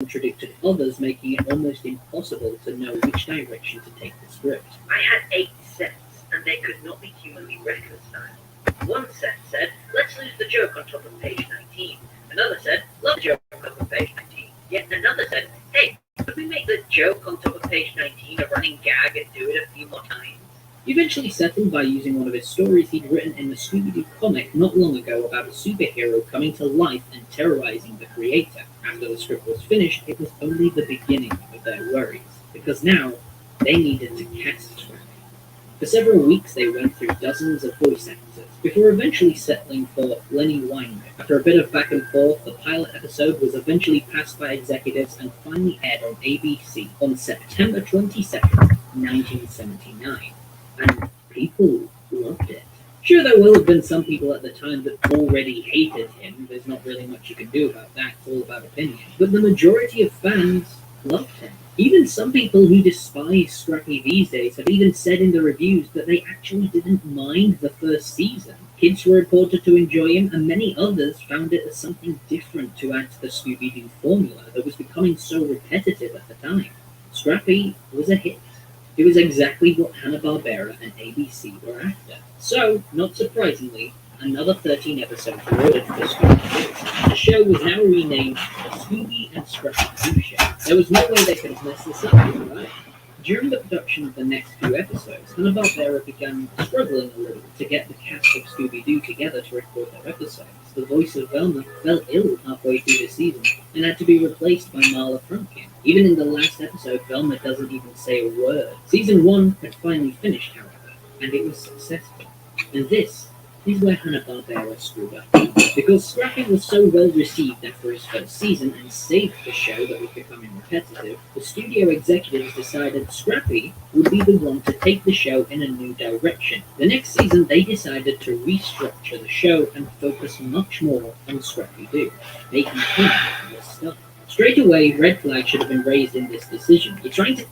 contradicted others, making it almost impossible to know which direction to take the script. I had 8 sets, and they could not be humanly reconciled. One set said, let's lose the joke on top of page 19. Another said, love the joke on top of page 19. Yet another said, hey, could we make the joke on top of page 19 a running gag and do it a few more times? He eventually settled by using one of his stories he'd written in the Scooby-Doo comic not long ago about a superhero coming to life and terrorizing the creator. After the script was finished, it was only the beginning of their worries, because now they needed to cast Scrappy. For several weeks they went through dozens of voice actors, before eventually settling for Lenny Weinberg. After a bit of back and forth, the pilot episode was eventually passed by executives and finally aired on ABC on September 22nd, 1979. And people loved it. Sure, there will have been some people at the time that already hated him. There's not really much you can do about that. It's all about opinion. But the majority of fans loved him. Even some people who despise Scrappy these days have even said in the reviews that they actually didn't mind the first season. Kids were reported to enjoy him, and many others found it as something different to add to the Scooby-Doo formula that was becoming so repetitive at the time. Scrappy was a hit. It was exactly what Hanna-Barbera and ABC were after. So, not surprisingly, another 13 episodes were ordered for Scooby-Doo. The show was now renamed The Scooby and Scrappy-Doo Show. There was no way they could have messed this up, right? During the production of the next few episodes, Hanna-Barbera began struggling a little to get the cast of Scooby-Doo together to record their episodes. The voice of Velma fell ill halfway through the season and had to be replaced by Marla Frumkin. Even in the last episode, Velma doesn't even say a word. Season 1 had finally finished, however, and it was successful. And this is where Hanna-Barbera screwed up. Because Scrappy was so well received after his first season and saved the show that was becoming repetitive, the studio executives decided Scrappy would be the one to take the show in a new direction. The next season, they decided to restructure the show and focus much more on Scrappy-Doo, making him the star. Straight away, red flags should have been raised in this decision. You're trying to...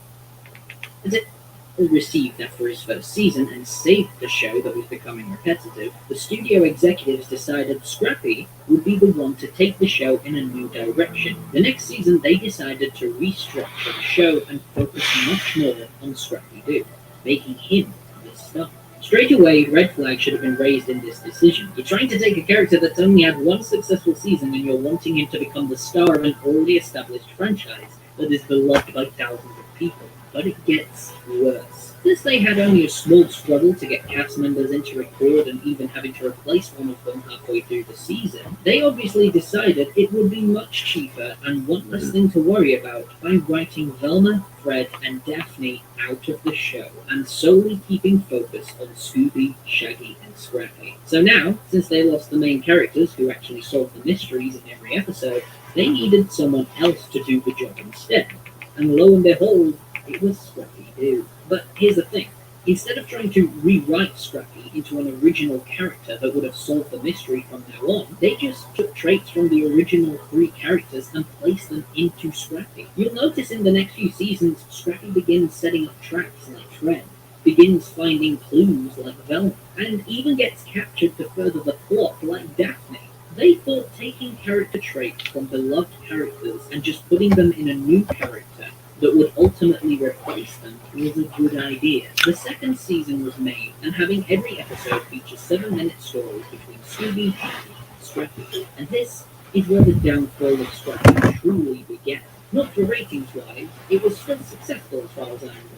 received after his first season and saved the show that was becoming repetitive, the studio executives decided Scrappy would be the one to take the show in a new direction. The next season, they decided to restructure the show and focus much more on Scrappy-Doo, making him the star. Straight away, red flags should have been raised in this decision. You're trying to take a character that's only had one successful season and you're wanting him to become the star of an already established franchise that is beloved by thousands of people. But it gets worse. Since they had only a small struggle to get cast members in to record and even having to replace one of them halfway through the season, they obviously decided it would be much cheaper and one less thing to worry about by writing Velma, Fred, and Daphne out of the show and solely keeping focus on Scooby, Shaggy, and Scrappy. So now, since they lost the main characters who actually solved the mysteries in every episode, they needed someone else to do the job instead. And lo and behold, it was Scrappy-Doo. But here's the thing. Instead of trying to rewrite Scrappy into an original character that would have solved the mystery from now on, they just took traits from the original 3 characters and placed them into Scrappy. You'll notice in the next few seasons, Scrappy begins setting up traps like Fred, begins finding clues like Velma, and even gets captured to further the plot like Daphne. They thought taking character traits from beloved characters and just putting them in a new character that would ultimately replace them was a good idea. The second season was made, and having every episode feature 7-minute stories between Scooby, Shaggy, and Scrappy. And this is where the downfall of Scrappy truly began. Not for ratings-wise, it was still successful as far as I remember.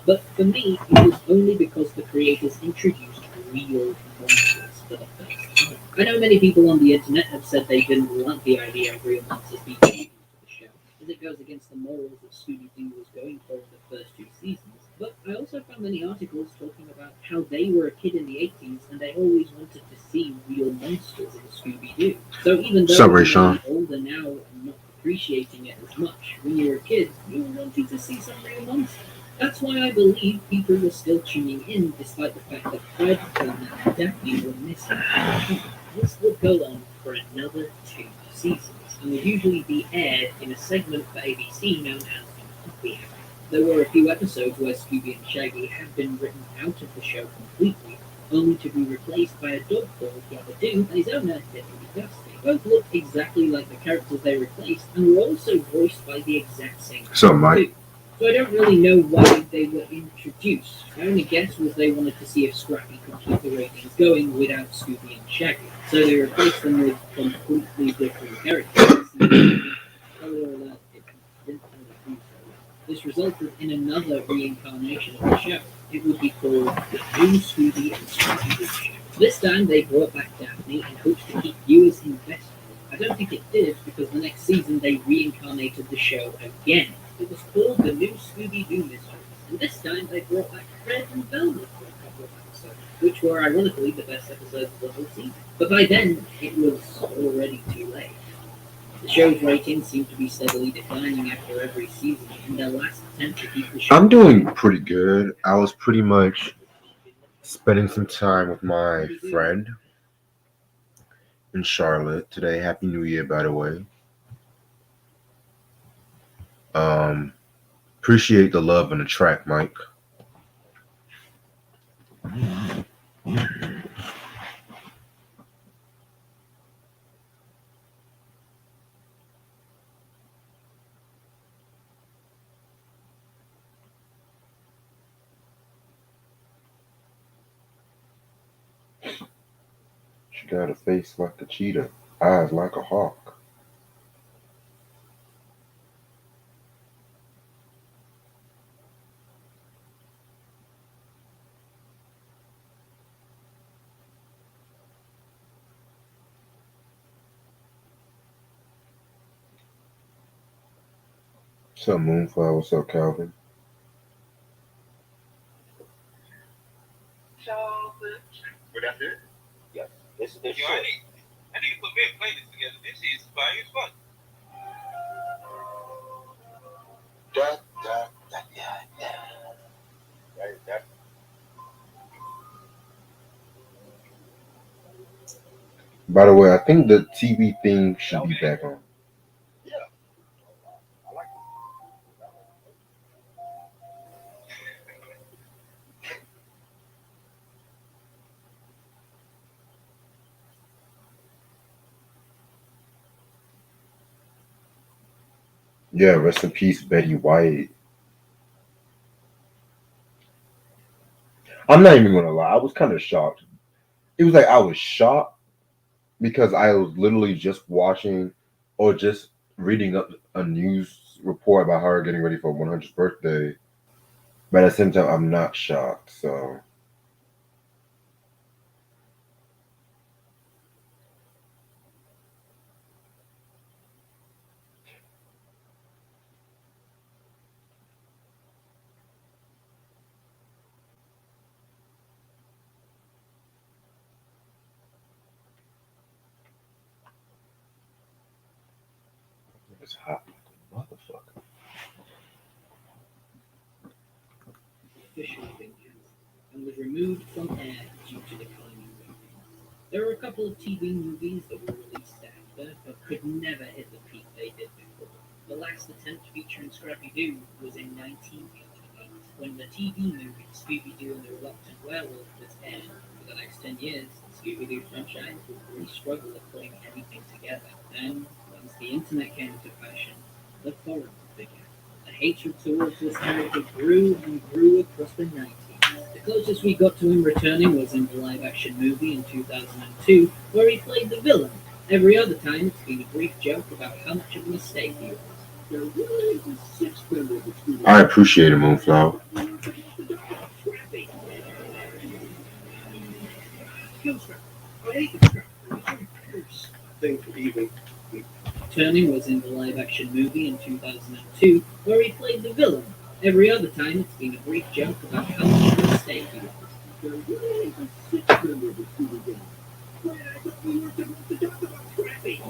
But for me, it was only because the creators introduced real monsters for the first time. I know many people on the internet have said they didn't like the idea of real monsters being introduced to the show, as it goes against the morals that Scooby-Doo was going for in the first 2 seasons. But I also found many articles talking about how they were a kid in the 80s and they always wanted to see real monsters in Scooby-Doo. So even though I'm older now and not appreciating it as much, when you were a kid, you were wanting to see some real monsters. That's why I believe people were still tuning in despite the fact that Fred, Velma, and Daphne were missing. This would go on for another 2 seasons and would usually be aired in a segment for ABC known as Happy Hour. There were a few episodes where Scooby and Shaggy had been written out of the show completely, only to be replaced by a dog called Gabadoo and his owner, Deputy Dusty. Both look exactly like the characters they replaced and were also voiced by the exact same So, actor Mike, too. So I don't really know why they were introduced. My only guess was they wanted to see if Scrappy could keep the ratings going without Scooby and Shaggy. So they replaced them with completely different characters. Spoiler alert, it didn't really do so. This resulted in another reincarnation of the show. It would be called The New Scooby and Scrappy-Doo Show. This time they brought back Daphne in hopes to keep viewers invested. I don't think it did because the next season they reincarnated the show again. It was called The New Scooby-Doo Mysteries, and this time they brought back Fred and Velma for a couple of episodes, which were ironically the best episodes of the whole season. But by then, it was already too late. The show's ratings seem to be steadily declining after every season, and their last attempt to keep the show. I'm doing pretty good. I was pretty much spending some time with my friend in Charlotte today. Happy New Year, by the way. Appreciate the love and the track, Mike. She got a face like a cheetah, eyes like a hawk. What's up, Moonflower? What's up, Calvin? But that's it? Yes. It's Yo, short. I need to put me a playlist together. This is fire as fuck. That. By the way, I think the TV thing should be back on. Yeah. I like Yeah, rest in peace, Betty White. I'm not even gonna lie, I was kind of shocked. It was like I was shocked because I was literally just watching or just reading up a news report about her getting ready for 100th birthday. But at the same time, I'm not shocked. So it's hot like a motherfucker. Officially been cancelled and was removed from air due to declining ratings. There were a couple of TV movies that were released after, but could never hit the peak they did before. The last attempt featuring Scrappy-Doo was in 1988, when the TV movie Scooby-Doo and the Reluctant Werewolf was aired. For the next 10 years, the Scooby-Doo franchise would really struggle at putting anything together. Then, once the internet came into fashion, the forum began. The hatred towards this character grew and grew across the 90s. The closest we got to him returning was in the live-action movie in 2002, where he played the villain. Every other time, it's been a brief joke about how much of a mistake he was. There really was 6 members of Scooby-Doo. I appreciate it, Moonflower. Scrappy. Kill Scrappy. I hate the Scrappy. I think even Turning was in the live-action movie in 2002, where he played the villain. Every other time, it's been a brief joke about how much of a mistake he was. there really was 6 members of Scooby-Doo. Wait, I thought we were supposed to talk about Scrappy.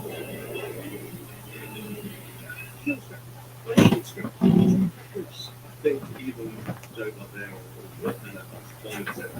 Kill Scrappy. I hate Scrappy. I think even joke up there or what kind of fun set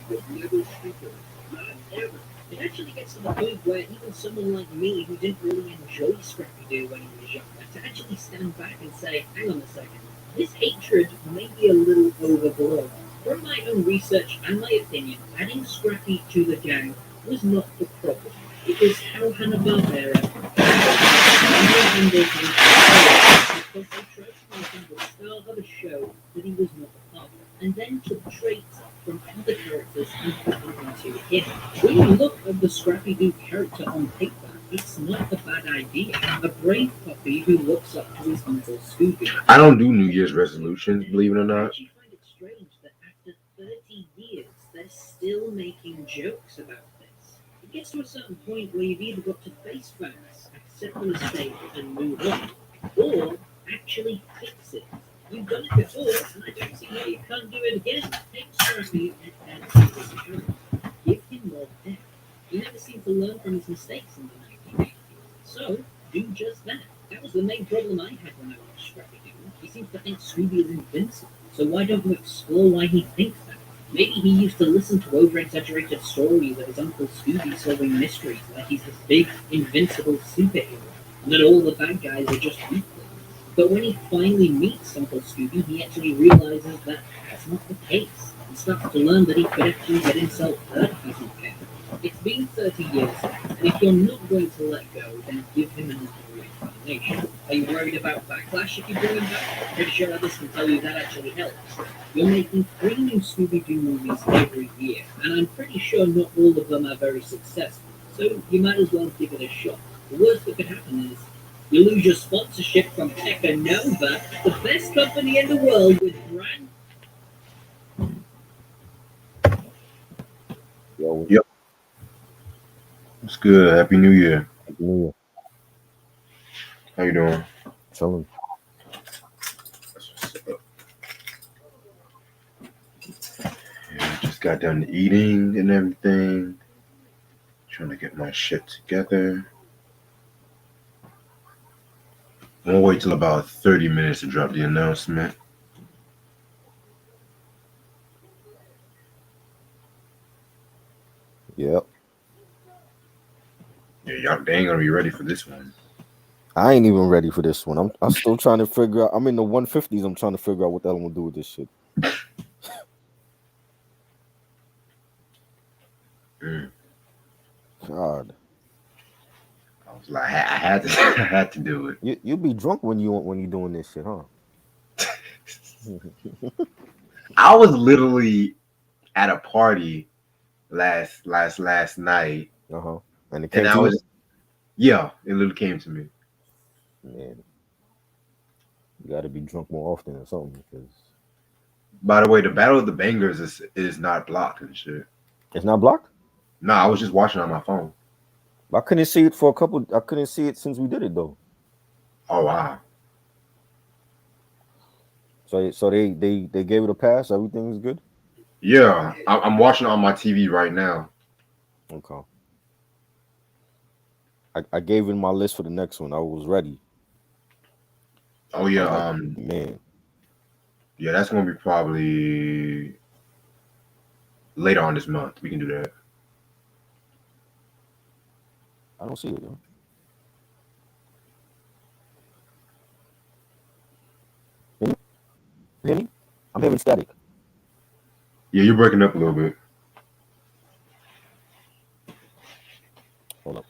But never speak of it. Not ever. It actually gets to the point where even someone like me, who didn't really enjoy Scrappy-Doo when he was younger, to actually stand back and say, hang on a second, this hatred may be a little overblown. From my own research and my opinion, adding Scrappy to the gang was not the problem. It was how Hanna-Barbera handled him because they tried to make him the star of a show that he was not a part of, and then took traits from other characters and put them into him. When you look at the Scrappy-Doo character on paper, it's not a bad idea. A brave puppy who looks up to his Uncle Scooby. I don't do New Year's resolutions, believe it or I not. actually find it strange that after 30 years, they're still making jokes about this. It gets to a certain point where you've either got to face facts, accept the mistake, and move on, or actually fix it. You've done it before, and I don't see why you can't do it again. Take Scrappy and add to his character. Give him more depth. He never seemed to learn from his mistakes in the 1980s. So, do just that. That was the main problem I had when I watched Scrappy-Doo. He seems to think Scooby is invincible. So why don't you explore why he thinks that? Maybe he used to listen to over-exaggerated stories of his Uncle Scooby solving mysteries like he's this big, invincible superhero, and that all the bad guys are just weaklings. But when he finally meets Uncle Scooby, he actually realizes that that's not the case, and starts to learn that he could actually get himself hurt if he's not careful. It's been 30 years, and if you're not going to let go, then give him another reincarnation. Are you worried about backlash if you bring him back? Pretty sure others can tell you that actually helps. You're making 3 new Scooby-Doo movies every year, and I'm pretty sure not all of them are very successful, so you might as well give it a shot. The worst that could happen is you lose your sponsorship from Pekka Nova, the best company in the world with brand. Yo, Yep. It's good. Happy New Year. Happy New Year. How you doing? Chilling. Yeah, just got done eating and everything. Trying to get my shit together. I'm gonna wait till about 30 minutes to drop the announcement. Yep. Yeah, y'all they ain't gonna be ready for this one. I ain't even ready for this one. I'm still trying to figure out. I'm in the 150s. I'm trying to figure out what the hell I'm gonna do with this shit. Mm. God, I was like, I had to, I had to do it. you be drunk when you doing this shit, huh? I was literally at a party last night, And it came and I to was, yeah, it literally came to me. you? Man, you got to be drunk more often or something because By the way, the Battle of the Bangers is not blocked and shit. it's not blocked. No, I was just watching on my phone. I couldn't see it for a couple. I couldn't see it since we did it though. Oh wow. So they gave it a pass. Everything's good. Yeah, I'm watching on my TV right now. Okay. I gave in my list for the next one. I was ready. Oh yeah, Man, yeah, that's gonna be probably later on this month. We can do that. I don't see it. Yo. Can you hear me? I'm hearing static. Yeah, you're breaking up a little bit. Hold up.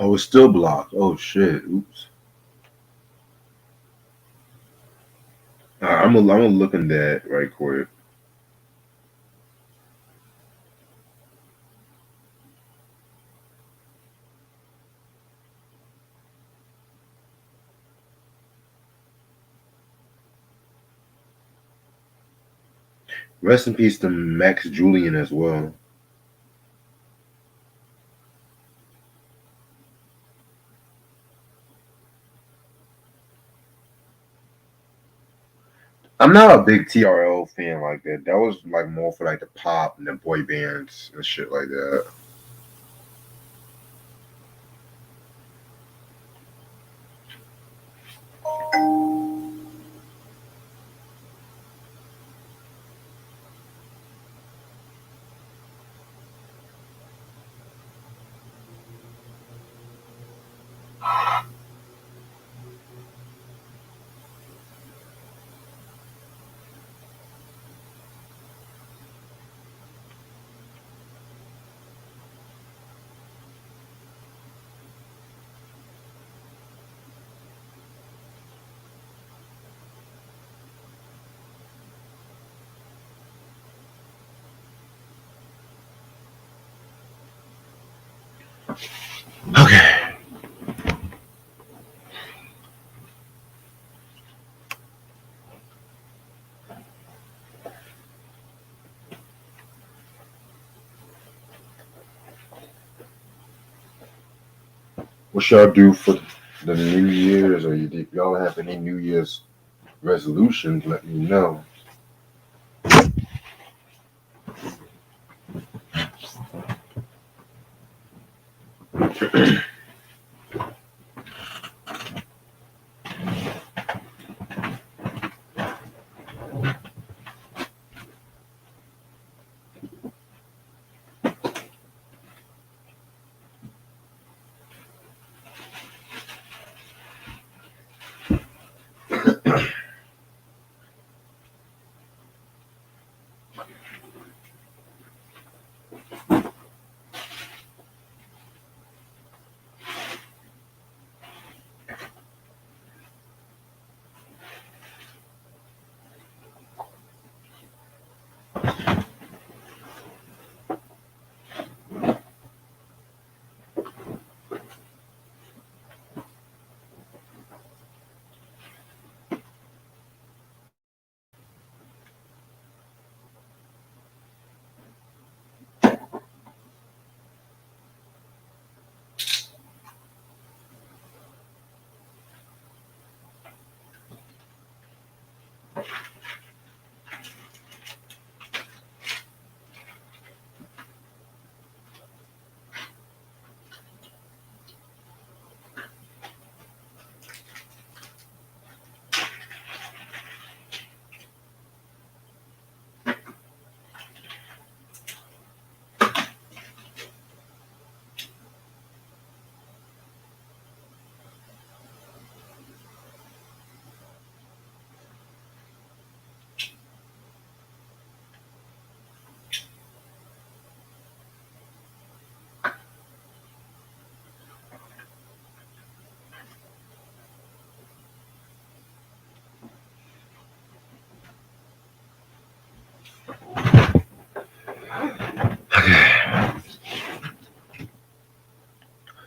Oh, it's still blocked. Oh shit. Oops. I'm gonna look in that right quick. Rest in peace to Max Julian as well. I'm not a big TRL fan like that. That was like more for like the pop and the boy bands and shit like that. Okay. What y'all do for the New Year's, or y'all have any New Year's resolutions? Let me know. Okay.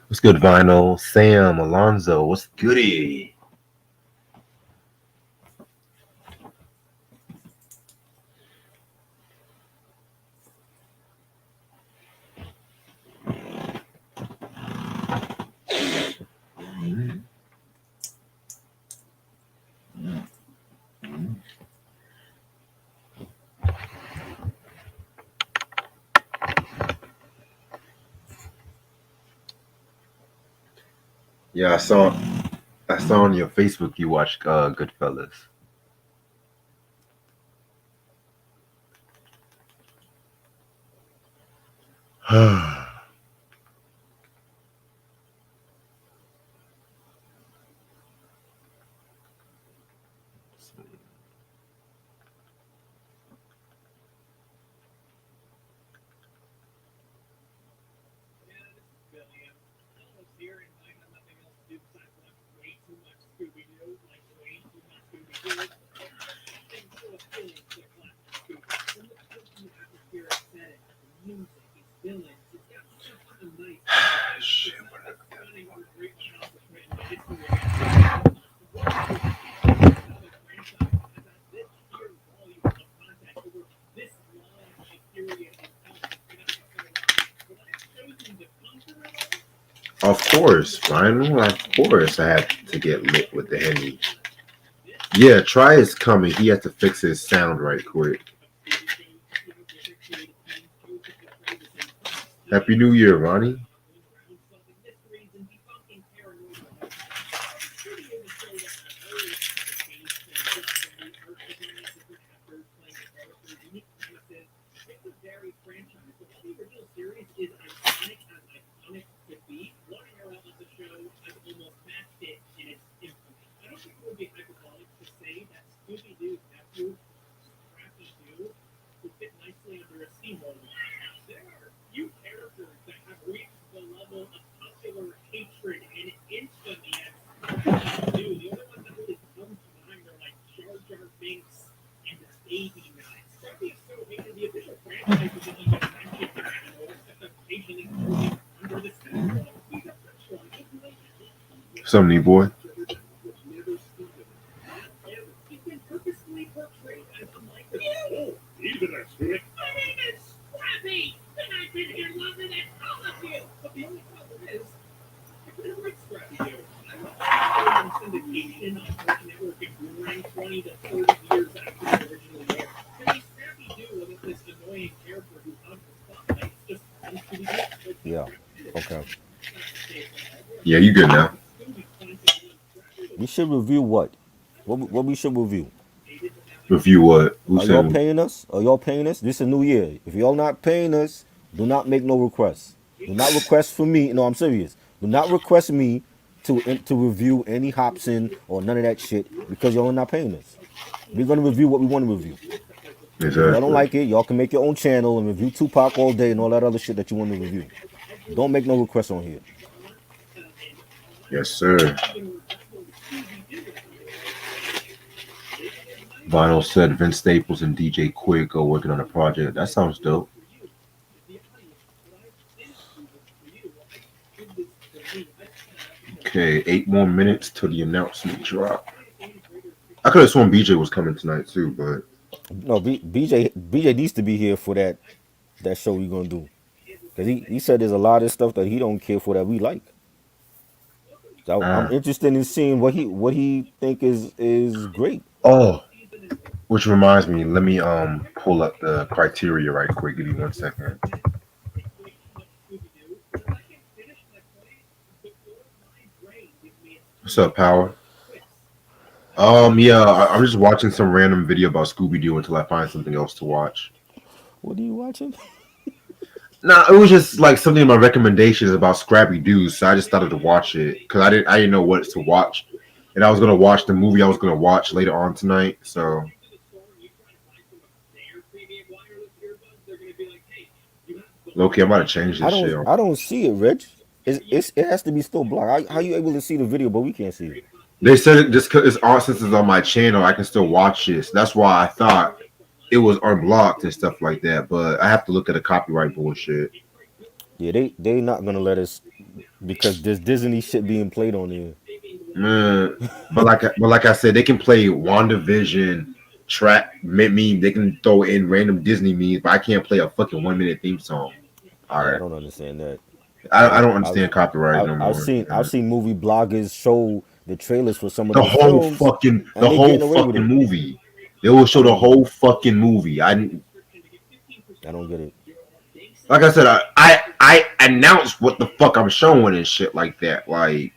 What's good, Vinyl? Sam, Alonzo, what's goody? Yeah, I saw on your Facebook you watched Goodfellas. music, its villains. It's got such a nice. Shit, It's we're not not just gonna stunning do or it. great accomplishment in the history of entertainment. Another franchise that has this sheer volume of content over this long a period of time. And I have to would I have chosen to conquer it all? Of course, Ryan. Of course, I had to get lit with the Henny. Yeah, Try is coming. He has to fix his sound right quick. Happy New Year, Ronnie. Some new boy. Yeah. Okay. Yeah, you good now. We should review what? What we should review? Review what? Who Are y'all said? paying us? Are y'all paying us? This is a new year. If y'all not paying us, do not make no requests. Do not request for me. No, I'm serious. Do not request me to review any Hobson or none of that shit because y'all are not paying us. We're gonna review what we want to review. If y'all don't Exactly. like it, y'all can make your own channel and review Tupac all day and all that other shit that you want to review. Don't make no requests on here. Yes, sir. Vinyl said Vince Staples and DJ Quick are working on a project. That sounds dope. Okay, 8 more minutes till the announcement drop. I could have sworn BJ was coming tonight too, but No, BJ needs to be here for that show we gonna do. Cause he said there's a lot of stuff that he don't care for that we like. So I'm ah. interested in seeing what he think is great. Oh, which reminds me, let me pull up the criteria right quick. Give me 1 second. What's up, Power? Yeah, I'm just watching some random video about Scooby Doo until I find something else to watch. What are you watching? Nah, it was just like something in my recommendations about Scrappy Doo, so I just started to watch it because I didn't know what to watch, and I was gonna watch the movie I was gonna watch later on tonight. So okay, I'm about to change I this don't shit. I don't see it, Rich. It has to be still blocked. How you able to see the video but we can't see it? They said it just because it's on since it's on my channel, I can still watch this. That's why I thought it was unblocked and stuff like that. But I have to look at the copyright bullshit. Yeah, they not gonna let us because there's Disney shit being played on there. Man, but like I said, they can play WandaVision track meme. They can throw in random Disney memes, but I can't play a fucking 1 minute theme song. All Yeah, I right, don't understand that. I I've don't I've understand copyright I've, no I've more. seen Yeah. I've seen movie bloggers show the trailers for some of those films, The and they whole getting away with fucking it. movie. They will I show the mean, whole fucking movie. I don't get it. Like I said, I announced what the fuck I'm showing and shit like that. Like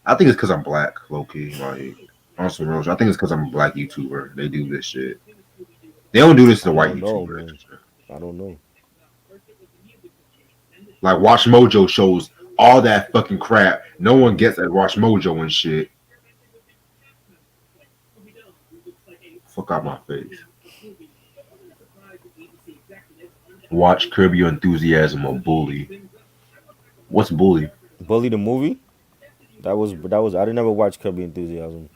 I think it's because I'm black, low key. Like on some real shit. I think it's because I'm a black YouTuber. They do this shit. They don't do this to I white don't know, YouTubers. man. I don't know. Like Watch Mojo shows all that fucking crap. No one gets at Watch Mojo and shit. Fuck out my face. Watch Curb Your Enthusiasm or Bully. What's Bully? Bully the movie? That was I didn't ever watch Curb Your Enthusiasm.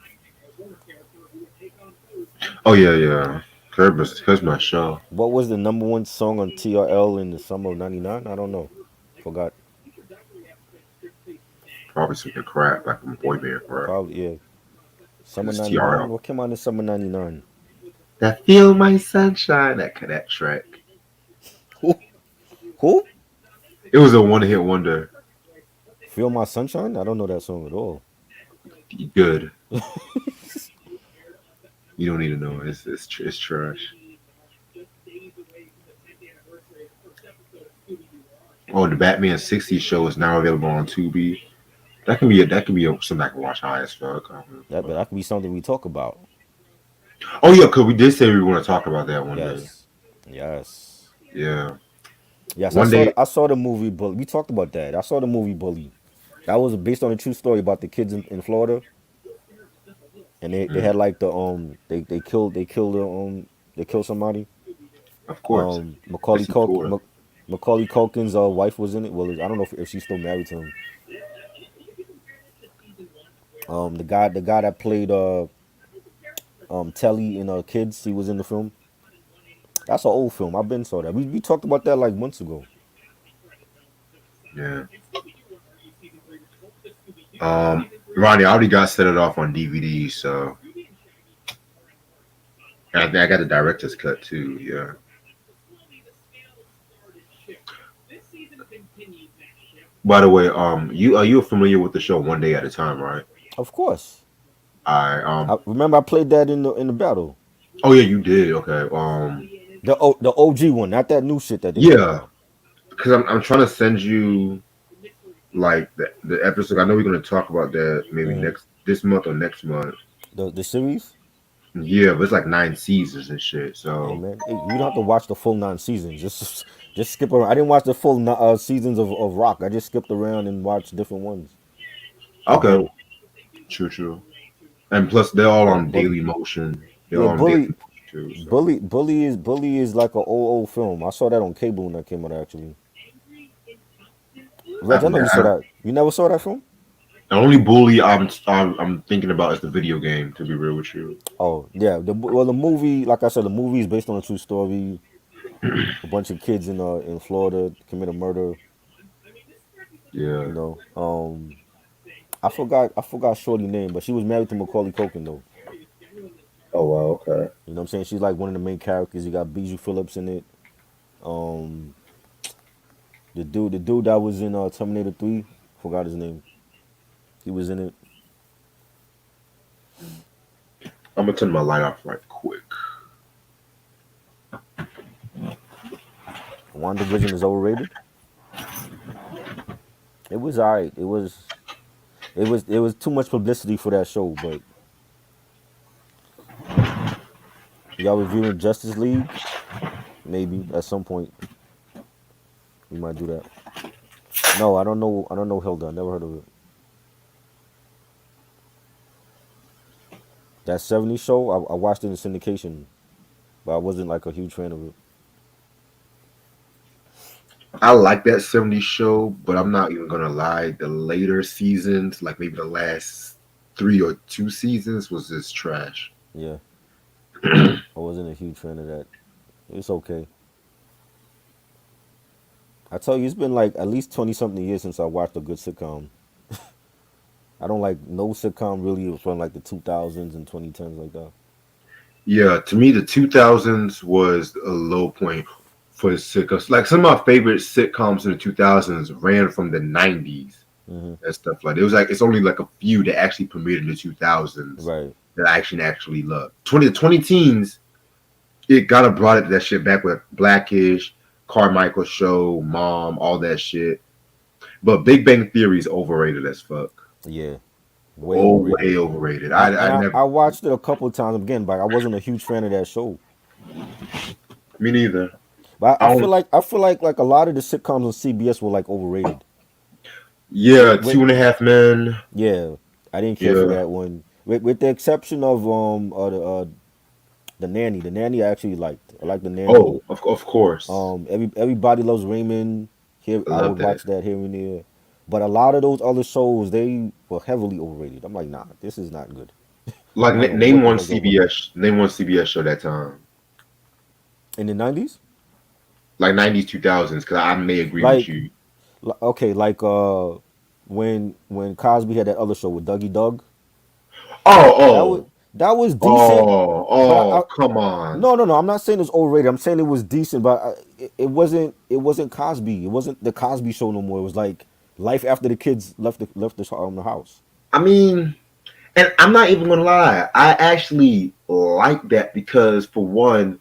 Oh yeah, yeah. Here's my show. What was the number one song on TRL in the summer of '99? I don't know. Forgot. Probably some crap, like some boy band crap. Probably yeah. Summer It's '99. TRL. What came out in summer '99? That Feel My Sunshine, that track. Who? It was a one-hit wonder. Feel My Sunshine? I don't know that song at all. Good. You don't need to know. It's trash. Oh, the Batman '60s show is now available on Tubi. That can be something I can watch high as fuck. That could be something we talk about. Oh yeah, cause we did say we want to talk about that one day. Yes. Yeah. Yes. One day. I saw the movie Bully. We talked about that. I saw the movie Bully. That was based on a true story about the kids in Florida. And they had like they killed somebody. Of course. Macaulay Yes, of course. Macaulay Culkin's wife was in it. Well, I don't know if she's still married to him. The guy that played Telly in Kids, he was in the film. That's an old film. I've been saw that. We talked about that like months ago. Yeah. Ronnie, I already got set it off on DVD, so and I think I got the director's cut too. Yeah. By the way, are you familiar with the show One Day at a Time, right? Of course. I remember I played that in the battle. Oh yeah, you did. Okay. The OG one, not that new shit that they yeah, because I'm trying to send you like the episode. I know we're gonna talk about that maybe this month or next month. The series. Yeah, but it's like 9 seasons and shit. So hey, man, you don't have to watch the full 9 seasons. Just skip around. I didn't watch the full seasons of Rock. I just skipped around and watched different ones. Okay. True. And plus, they're all on Daily Motion. They're all on Daily Motion too. So. Bully is like an old film. I saw that on cable when that came out actually. Reg, I know you saw that. You never saw that film? The only Bully I'm thinking about is the video game. To be real with you. Oh yeah, the movie, like I said, the movie is based on a true story. A bunch of kids in Florida commit a murder. Yeah. You know, I forgot Shorty's name, but she was married to Macaulay Culkin though. Oh wow, okay. You know what I'm saying? She's like one of the main characters. You got Bijou Phillips in it. The dude that was in Terminator 3, forgot his name. He was in it. I'm gonna turn my light off right quick. WandaVision is overrated. It was alright. It was too much publicity for that show, but y'all reviewing Justice League? Maybe at some point we might do that. No, I don't know Hilda. I never heard of it. That 70s show, I watched it in syndication, but I wasn't like a huge fan of it. I like that 70s show, but I'm not even gonna lie. The later seasons, like maybe the last 3 or 2 seasons, was just trash. Yeah. I wasn't a huge fan of that. It's okay. I tell you, it's been like at least 20-something years since I watched a good sitcom. I don't like no sitcom really from like the 2000s and 2010s like that. Yeah, to me, the 2000s was a low point for the sitcoms. Like some of my favorite sitcoms in the 2000s ran from the 90s and stuff like that. It was like it's only like a few that actually premiered in the 2000s that I actually loved. 20 teens, it kind of brought that shit back with Blackish, Carmichael Show, Mom, all that shit. But Big Bang Theory is overrated as fuck. Yeah. Way overrated. I watched it a couple of times again, but I wasn't a huge fan of that show. Me neither. But I feel like a lot of the sitcoms on CBS were like overrated. Yeah, 2.5 Men. Yeah, I didn't care for that one. With the exception of the Nanny. The Nanny I actually liked. I like the Nanny. Oh, of course. Everybody Loves Raymond. Here I would watch that here and there. But a lot of those other shows, they were heavily overrated. I'm like, nah, this is not good. Like name one CBS show that time. In the 90s? like 90s, 2000s, because I may agree with Like, you. okay, like when Cosby had that other show with Dougie Doug, that was Oh, that was decent, oh, but oh, come on. no, I'm not saying it's overrated. I'm saying it was decent, but it wasn't Cosby. It wasn't the Cosby Show no more. It was like life after the kids left the house. I mean, and I'm not even gonna lie. I actually like that because, for one,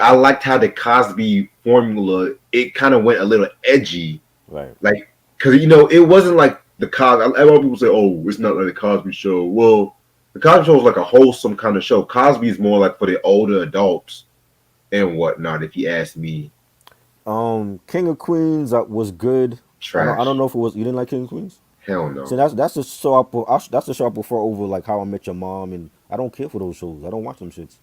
I liked how the Cosby formula, it kind of went a little edgy, Right. like, because it wasn't like the Cosby. A lot of people say, "Oh, it's not like the Cosby Show." Well, the Cosby Show is like a wholesome kind of show. Cosby is more like for the older adults and whatnot. If you ask me, King of Queens was good. I don't trash. know if it was you didn't like King of Queens. Hell So no. that's the show that's the show I prefer over like How I Met Your Mom, and I don't care for those shows. I don't watch them shits.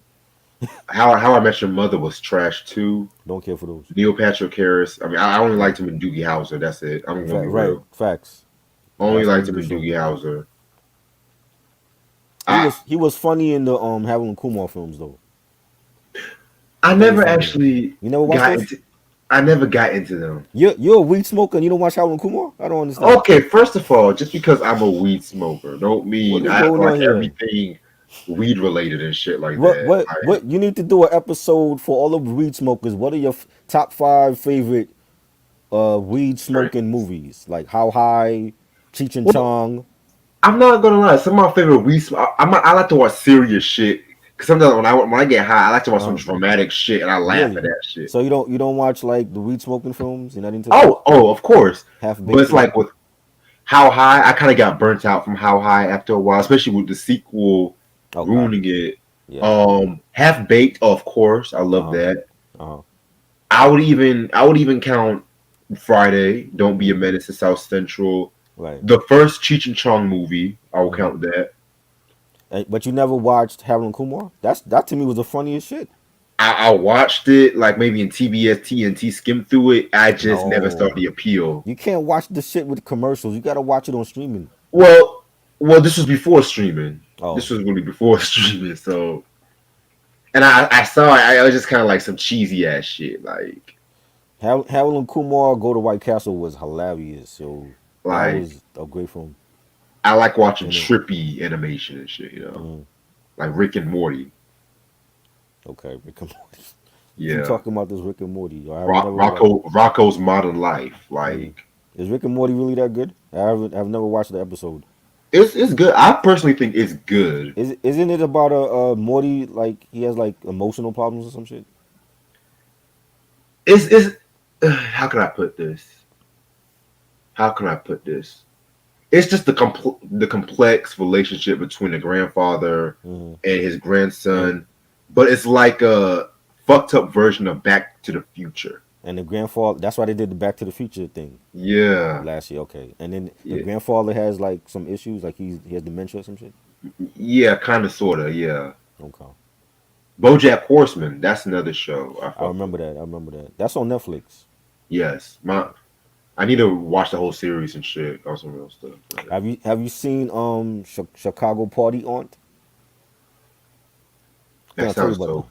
How I Met Your Mother was trash too. Don't care for those. Neil Patrick Harris. I mean, I only Right. liked him in Doogie Howser. That's it. I'm gonna be Right. real. Facts. Only That's the liked only him good in show. Doogie Howser. He I was he was funny in the Harold and Kumar films though. I Very never funny. actually You never watched got those? into. I never got into them. You're a weed smoker and you don't watch Harold and Kumar? I don't understand. Okay, first of all, just because I'm a weed smoker, don't What mean is I going on like here? everything weed related and shit like What that. what what you need to do an episode for all of weed smokers. What are your top 5 favorite weed Like, smoking movies? Like How High, Cheech and well, Chong. I'm not gonna lie. Some of my favorite weed. I like to watch serious shit. Cause sometimes when I get high, I like to watch some Uh-huh. dramatic shit, and I laugh at Really? that shit. So you don't watch like the weed smoking films? You're not into that? Oh, of course. Half But baked it's and like with How High, I kind of got burnt out from How High after a while, especially with the sequel okay. ruining it. Yeah. Half Baked, of course, I love Uh-huh. that. Uh-huh. I would even count Friday, Don't Be a Mm-hmm. Menace to South Central. Right. The first Cheech and Chong movie, I will Mm-hmm. count that. But you never watched Harold and Kumar? That to me was the funniest shit. I watched it like maybe in TBS, TNT, skimmed through it. I just never saw No. the appeal. You can't watch the shit with commercials. You gotta watch it on streaming. Well, this was before streaming. Oh. This was really before streaming, so. And I saw it. I was just kind of like some cheesy ass shit, Harold and Kumar Go to White Castle was hilarious. So that like was a great film. I like watching And trippy animation and shit, mm, like Rick and Morty. okay, Rick and Morty. Keep Yeah, talking about this Rick and Morty. I haven't never Rocco's Modern Life. mm. Like Is Rick and Morty really that good? I've never watched the episode. it's good. I personally think it's good. Isn't it about a Morty like he has like emotional problems or some shit? It's how can I put this? How can I put this? It's just the complex relationship between the grandfather Mm-hmm. and his grandson, but it's like a fucked up version of Back to the Future. And the grandfather, that's why they did the Back to the Future thing Yeah, last year. Okay, and then the yeah, grandfather has like some issues, like he has dementia or some shit. yeah, kind of, sorta, yeah. Okay, Bojack Horseman, that's another show I I fuck with. remember that. I remember that. That's on Netflix. Yes, I need to watch the whole series and shit on some real stuff. But Have you seen Chicago Party Aunt? I think that I told you sounds about that. dope.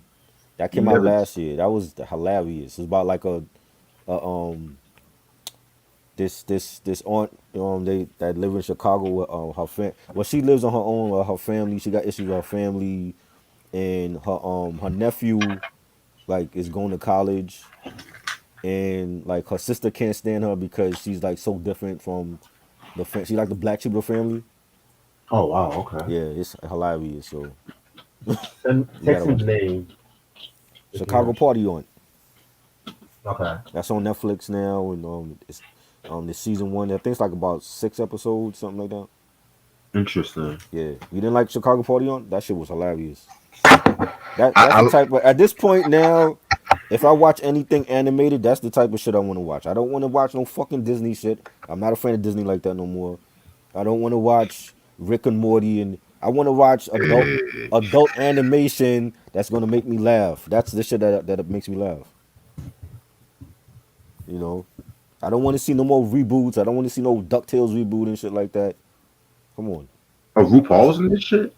That came out Never. last year. That was hilarious. It's about like a this aunt they that live in Chicago with her well she lives on her own with her family. She got issues with her family, and her nephew like is going to college, and like her sister can't stand her because she's like so different from she's like the black sheep of the family. Oh wow, okay. Yeah, it's hilarious. So Send you gotta text me watch the it. name. If you Chicago want. Party Aunt. Okay. That's on Netflix now, and it's the season one. I think it's like about 6 episodes, something like that. Interesting. Yeah, you didn't like Chicago Party on? That shit was hilarious. That's the I type of at this point now. If I watch anything animated, that's the type of shit I want to watch. I don't want to watch no fucking Disney shit. I'm not a fan of Disney like that no more. I don't want to watch Rick and Morty, and I want to watch adult animation that's gonna make me laugh. That's the shit that makes me laugh. You know, I don't want to see no more reboots. I don't want to see no Ducktales reboot and shit like that. Come on, RuPaul's in this shit.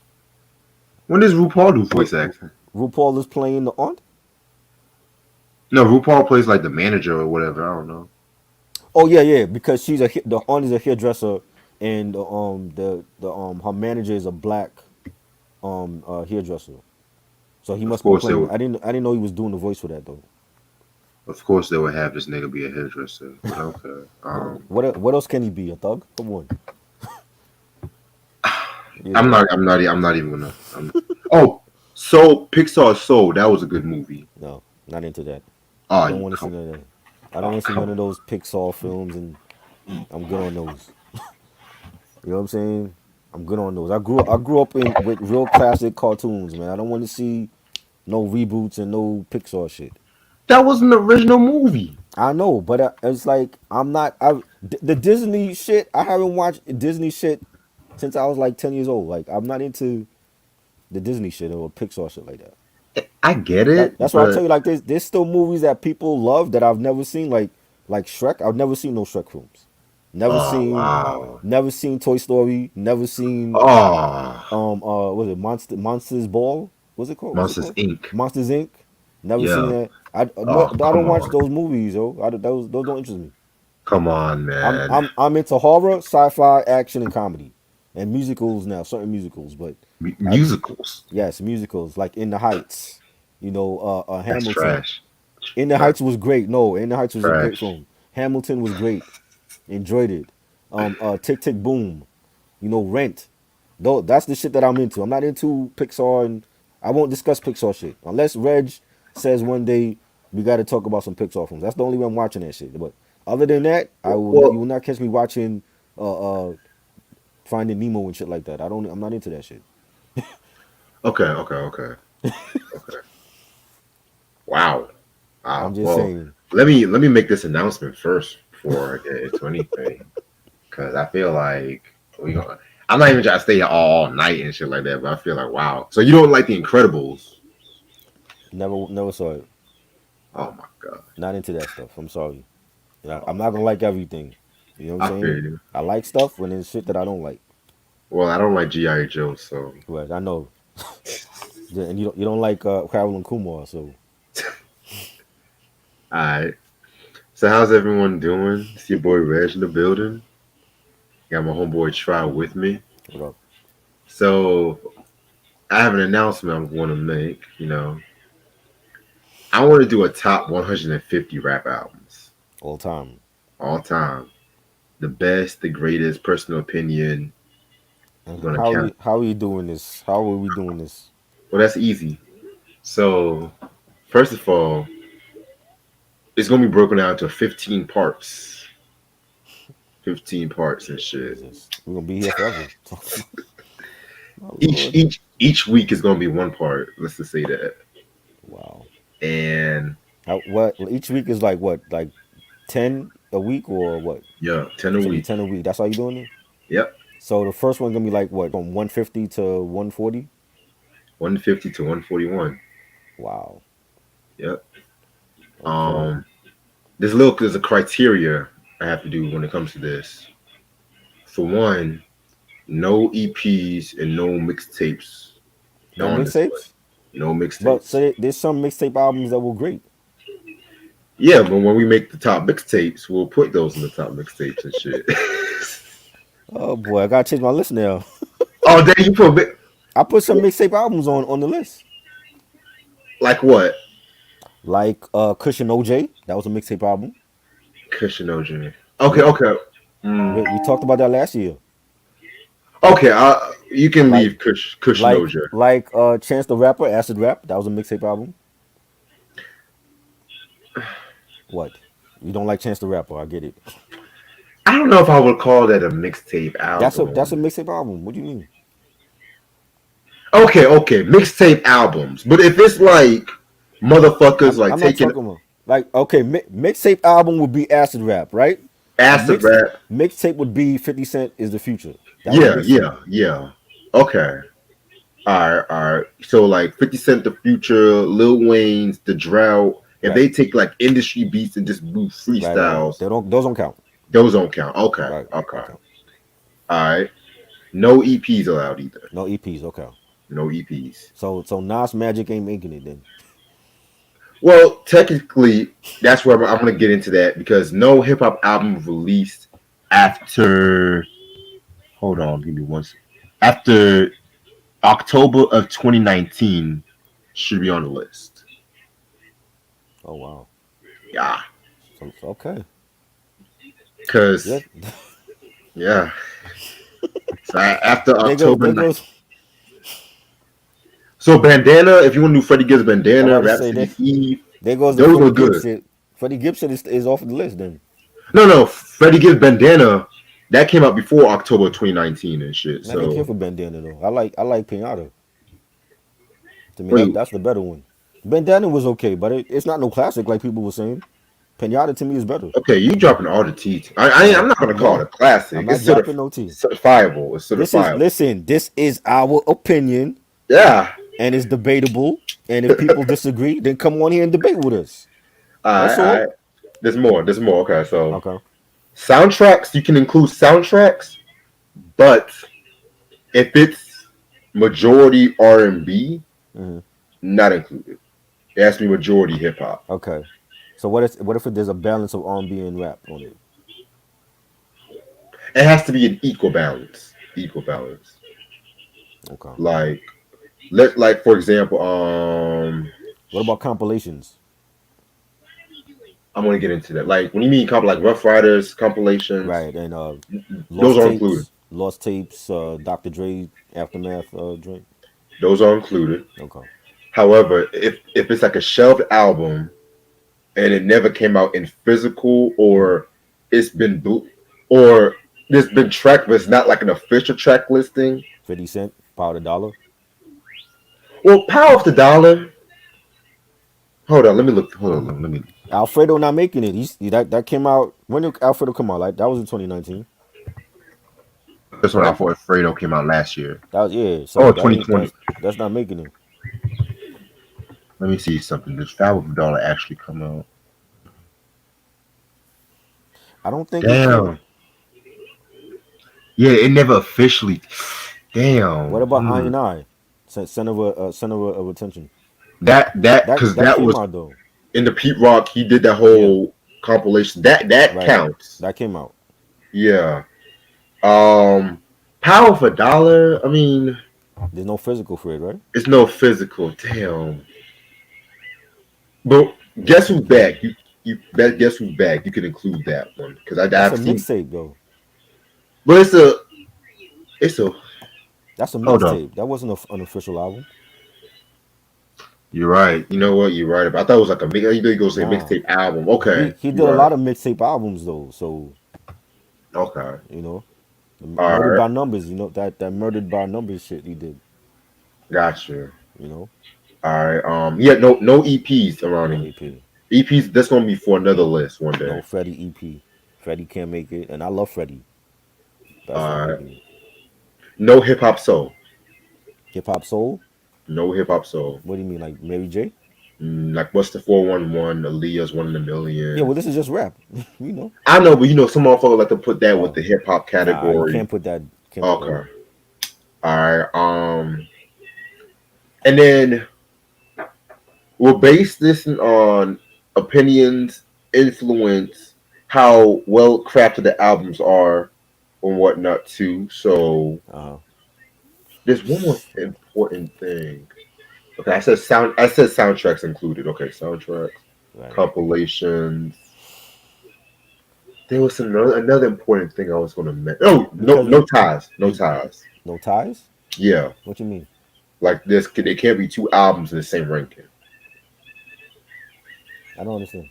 When does RuPaul do wait, voice acting? RuPaul is playing the aunt. No, RuPaul plays like the manager or whatever. I don't know. Oh yeah, because the aunt is a hairdresser, and the her manager is a black hairdresser. So he Of must be course they playing. would. I didn't know he was doing the voice for that though. Of course they would have this nigga be a hairdresser. But okay. What else can he be? A thug? Come on. He a I'm thug. not. I'm not. I'm not even gonna. Oh, so Pixar Soul. That was a good movie. No, not into that. I Oh, don't you want to see come. none of that. I don't Oh, want to see none come. of those Pixar films, and I'm good on those. You know what I'm saying? I'm good on those. I grew up with real classic cartoons, man. I don't want to see no reboots and no Pixar shit. That was an original movie. I know, but it's like I'm not. The Disney shit. I haven't watched Disney shit since I was like 10 years old. Like I'm not into the Disney shit or Pixar shit like that. I get it, That's why I but tell you, like there's still movies that people love that I've never seen, like Shrek. I've never seen no Shrek films. Never oh seen, wow. never seen Toy Story. Never seen Oh, was it Monsters Ball? What's it called? What's it Monsters called? Inc. Monsters Inc. Never seen Yeah. that. Oh, I come don't watch on. those movies, yo. Those don't interest me. Come on, I'm man. I'm I'm into horror, sci-fi, action, and comedy, and musicals now. Certain musicals, but I Musicals. yes, musicals like In the Heights. That's Hamilton. trash. In the Trash. Heights was great. No, In the Heights was a great Trash. film. Hamilton was great. Enjoyed it. Tick Tick Boom. Rent. Though that's the shit that I'm into. I'm not into Pixar, and I won't discuss Pixar shit unless Reg says one day we got to talk about some Pixar films. That's the only way I'm watching that shit. But other than that, you will Well, not catch me watching Finding Nemo and shit like that. I'm not into that shit. okay. Wow. I'm Wow. just Well, saying. let me make this announcement first before I get into anything, because I feel like we gonna. I'm not even trying to stay here all night and shit like that, but I feel like wow. So you don't like The Incredibles? Never saw it. Oh my god. Not into that stuff. I'm sorry. I'm not gonna like everything. You know what I'm I feel saying? you. I like stuff when there's shit that I don't like. Well, I don't like GI Joe, so Right, I know. Yeah, and you don't like Harold and Kumar, so all right. So how's everyone doing? It's your boy Reg in the building. Got my homeboy Try with me. what up? So I have an announcement I'm going to make. I want to do a top 150 rap albums All time. all time. The best, the greatest, personal opinion. I'm And gonna how are count. you how are you doing this? How are we doing this? Well, that's easy. So first of all, it's gonna be broken down to 15 parts. 15 parts and shit. Jesus, we're gonna be here forever. Oh Each Lord. each each week is gonna be one part. Let's just say that. Wow. And What each week is like what? Like 10 a week or what? yeah, 10 a It's gonna be week. 10 a week. That's how you doing it? Yep. So the first one gonna be like what? From 150 to 140? 150 to 141. Wow. Yep. Okay. There's a criteria I have to do when it comes to this. For one, no EPs and no mixtapes No on this list. mixtapes? No But mixtapes. so there's some mixtape albums that were great. Yeah, but when we make the top mixtapes, we'll put those in the top mixtapes and shit. Oh boy, I gotta change my list now. Oh, then you put I put some mixtape albums on the list. like what? Like Cushion OJ, that was a mixtape album. Cushion OJ. Okay, Yeah, okay. we talked about that last year. Okay, you can Like leave Cushion like OJ. like Chance the Rapper, Acid Rap, that was a mixtape album. What? You don't like Chance the Rapper? I get it. I don't know if I would call that a mixtape That's a album. mixtape album. What do you mean? Okay, mixtape albums. But if it's like motherfuckers I'm like I'm not taking talking about like okay, mixtape album would be Acid Rap, right? A acid mix rap, mixtape would be 50 Cent is the Future. That was a mixtape. yeah. Okay. All right. So like 50 Cent the Future, Lil Wayne's The Drought, if Right, they take like industry beats and just do right. freestyles, Those don't count. those don't count. Okay, Right, okay. don't count. All right. No EPs allowed either. No EPs. Okay. No EPs. So Nas Magic ain't making it then. Well, technically, that's where I'm going to get into that because no hip hop album released after. Hold on, give me one second. After October of 2019 should be on the list. Oh wow. Yeah, So okay. because Yeah. yeah. So after There goes. October There 9th. goes. So Bandana, if you want to do Freddie Gibbs I'm Bandana, about to Rap say City that. Eve, There goes the those Freddie are Gibbs good. shit. Freddie Gibbs shit is off the list then. No, Freddie Gibbs Bandana, that came out before October 2019 and shit. I didn't care So for Bandana though. I like Pinata. To me, wait, that's the better one. Bandana was okay, but it's not no classic like people were saying. Pinata to me is better. okay, you dropping all the T. I'm not gonna call it a No, I'm classic. not It's dropping no T. certifiable. It's This is certifiable. listen. This is our opinion, Yeah. and it's debatable. And if people disagree, then come on here and debate with us. That's I all. There's more. There's more. Okay, so Okay. soundtracks, you can include soundtracks, but if it's majority R&B, Hmm. not included. It has to be majority hip hop. Okay. So what if there's a balance of R&B and rap on it? It has to be an equal balance. Equal balance. Okay. Like like for example, What about compilations? I'm gonna get into that. Like when you mean like Rough Riders compilations, Right, and those are included. Lost Tapes, Dr. Dre Aftermath drink. Those are included. Okay. However, if it's like a shelved album and it never came out in physical or it's been or there's been track, but it's not like an official track listing. 50 Cent, Power the Dollar. Well, Power of the Dollar. Hold on, let me look. Hold on, let me. Alfredo not making it. That came out. When did Alfredo come out? Like that was in 2019. This one, Right? Alpha Fredo came out last year. That was yeah. Oh, So that ain't 2020. that's not making it. Let me see something. Does Power of the Dollar actually come out? I don't think it did. Damn. Yeah, it never officially. Damn. What about I and I? Center of attention. That That because that that came was out though. in the Pete Rock. He did that Yeah. whole compilation. That Right. counts. That came out. Yeah. Power of a Dollar. I mean, There's no physical for it, right? it's no physical. Damn. But guess who's back? Guess who's back? You can include that one because That's a I've seen. mixtape though. But it's a. That's a Hold on. mixtape. That wasn't an official album. You're right. You know what? You're right. I thought it was like a mix. You know, you go say Nah. mixtape album. He Okay. he did a You're right. lot of mixtape albums though. So Okay. you know, the All Murdered right. by Numbers. You know that Murdered by Numbers shit he did. Gotcha. You know, All right. Yeah. No EPs around no him. EP, EPs. That's gonna be for another list one no day. Freddie EP. Freddie can't make it, and I love Freddie. That's not All right. making it. No hip hop soul. Hip hop soul. No hip hop soul. What do you mean, like Mary J? Like what's the 411? Aaliyah's One in a Yeah, well, Million. this is just rap. You know. I know, but some motherfuckers like to put that with Oh, the hip hop nah, you category. can't put that. Can't put that. Okay. All right. And then we'll base this on opinions, influence, how well crafted the albums are, and whatnot too. So Uh-huh. there's one more important thing. Okay, I said soundtracks included. Okay, soundtracks, Right. compilations. There was another important thing I was going to mention. Oh, Because no ties, no ties. no ties. Yeah, What you mean? like this, there can't be two albums in the same ranking. I don't understand.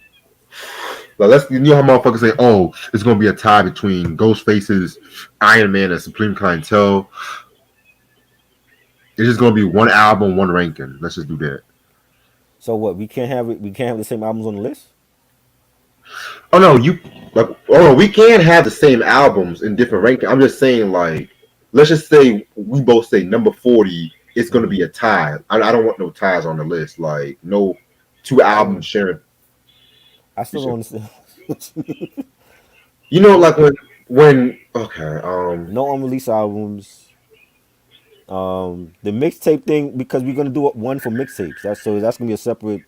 Like you know how motherfuckers say, "Oh, it's gonna be a tie between Ghostface's Iron Man and Supreme Clientele." It's just gonna be one album, one ranking. Let's just do that. So what? We can't have it. We can't have the same albums on the list. Oh no, we can have the same albums in different rankings. I'm just saying, like, let's just say we both say number 40. It's gonna be a tie. I don't want no ties on the list. Like, no two albums sharing. I still don't understand. You know, like when okay, No unreleased albums. The mixtape thing because we're gonna do one for mixtapes. That's gonna be a separate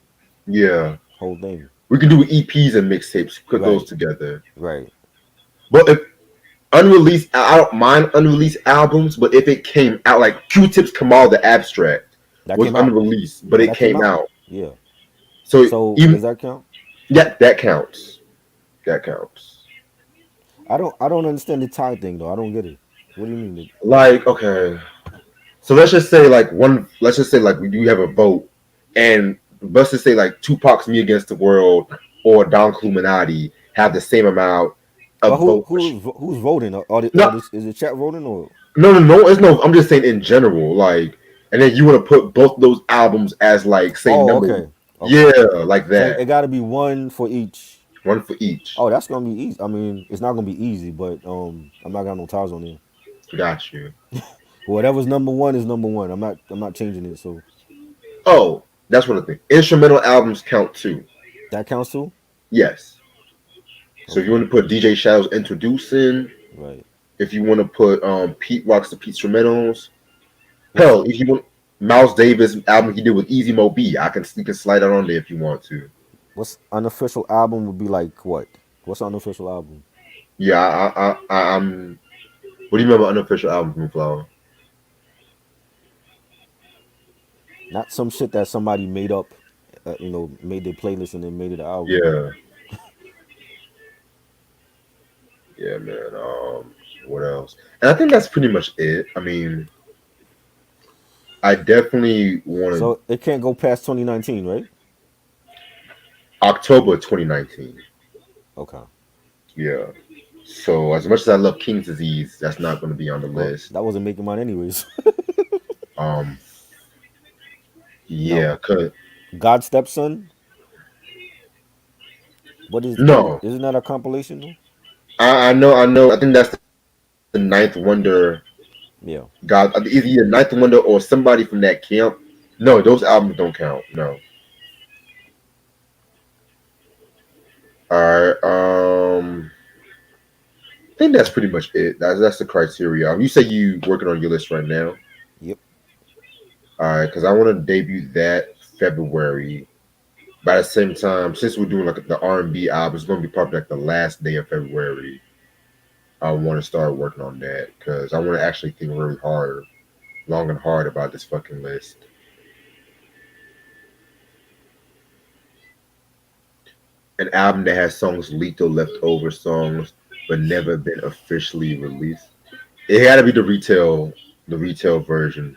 Yeah, whole thing. we can do EPs and mixtapes. Put those Right. together. Right. But if unreleased, I don't mind unreleased albums. But if it came out like Q-Tip's Kamal the Abstract That was came out. unreleased, but Yeah, it that came came out. out. Yeah. So So even does that count? yeah, that counts. That counts. I don't understand the tie thing though. I don't get it. What do you mean? Like okay, so let's just say like we do have a vote, and let's just say like Tupac's Me Against the World or Don Illuminati have the same amount But of vote. who's voting? No, Is the chat voting or? no. It's no. I'm just saying in general, like, and then you want to put both those albums as like say Oh, number. okay. Okay. Yeah, like So it that. got to be one for each. One for each. Oh, that's gonna be easy. I mean, it's not gonna be easy, but I'm not got no ties on there. Got you. Whatever's number one is number one. I'm not changing it. So Oh, that's one of the things. Instrumental albums count too. that counts too. Yes. So if you Okay. want to put DJ Shadow's Introducing, Right. if you want to put Pete Rock's The Pete Instrumentals, What's hell, if you want Miles Davis album he did with Easy Mo B, you can slide that on there if you want to. what's unofficial album would be like what? What's unofficial album? Yeah, I'm. What do you remember unofficial album from Flower? Not some shit that somebody made up. Made their playlist and then made it an album. Yeah, yeah, man. What else? And I think that's pretty much it. I mean, I definitely want to So it can't go past 2019, right? October 2019. Okay. Yeah. So as much as I love King's Disease, that's not going to be on the Well, list. that wasn't making mine anyways. Um, No. yeah, cause God Stepson. What is? no, Isn't that a compilation though? I know. I think that's the Ninth Wonder. Yeah. God, either Ninth Wonder or somebody from that camp. No, those albums don't count. No. All right. I think that's pretty much it. That's the criteria. You say you working on your list right now. Yep. All right, because I want to debut that February. By the same time, since we're doing like the R&B album, it's going to be probably like the last day of February. I want to start working on that because I want to actually think really hard, long and hard about this fucking list. An album that has songs leaked or leftover songs, but never been officially released. It had to be the retail version.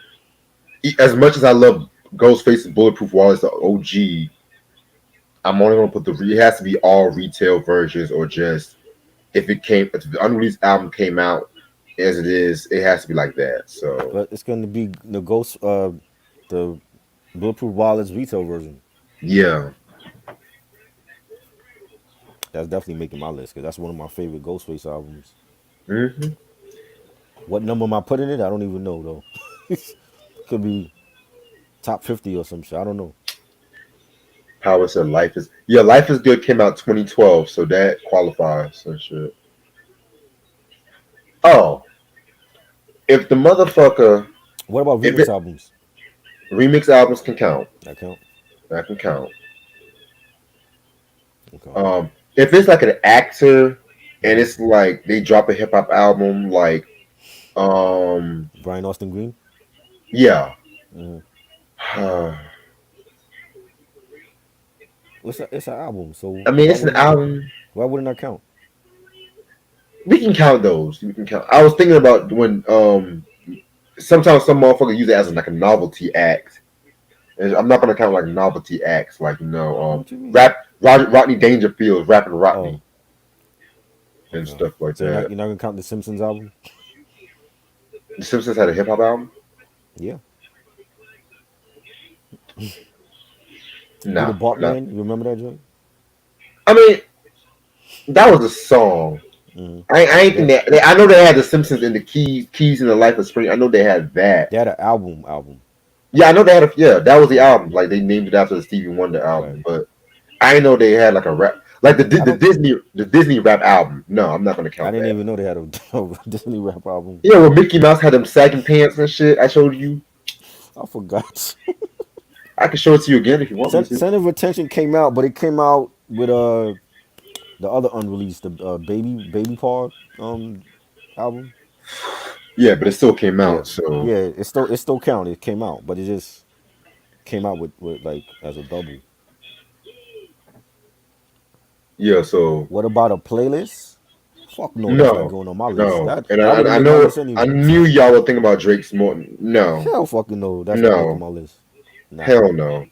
As much as I love Ghostface's Bulletproof Wallets, the OG, I'm only gonna put it has to be all retail versions or just if the unreleased album came out as it is, it has to be like that. So But it's going to be the Bulletproof Wallets retail version. yeah. That's definitely making my list because that's one of my favorite Ghostface albums. hmm What number am I putting it? I don't even know though. Could be top 50 or some shit. I don't know. Power said Life is Good came out 2012, so that qualifies and shit. Oh, if the motherfucker What about if remix it albums? remix albums can count, That count? that can count. Okay. If it's like an actor and it's like they drop a hip hop album, like Brian Austin Green. yeah. hmm I It's an album, so mean, it's an album. why wouldn't that count? We can count those. We can count. I was thinking about when sometimes some motherfucker use it as like a novelty act. And I'm not gonna count like novelty acts, like What you mean? Rodney Dangerfield rapping Rodney and Okay. stuff like So that. you're not gonna count the Simpsons album? The Simpsons had a hip hop album. Yeah. Nah, Peter nah. Bartman, you remember that joint? I mean, that was a song. Mm-hmm. I ain't think that. I know they had the Simpsons in the keys in the Life of Spring. I know they had that. They had an album. Yeah, I know they had that was the album. Like they named it after the Stevie Wonder album. Right. But I didn't know they had like a rap, like the Disney rap album. No, I'm not gonna count I didn't that. even know they had a Disney rap album. Yeah, where Mickey Mouse had them sagging pants and shit. I showed you. I forgot. I can show it to you again if you want me to. Center of Attention came out, but it came out with the other unreleased, the Baby Paw album. Yeah, but it still came Yeah, out. So yeah, it still counted. It came out, but it just came out with like as a double. yeah, so What about a playlist? Fuck no, that's not no, going on my list. no, That and that would have I made my know list I anyway. knew y'all would think about Drake's more. No, Hell fucking no, that's not making no, my list. Nah. hell no.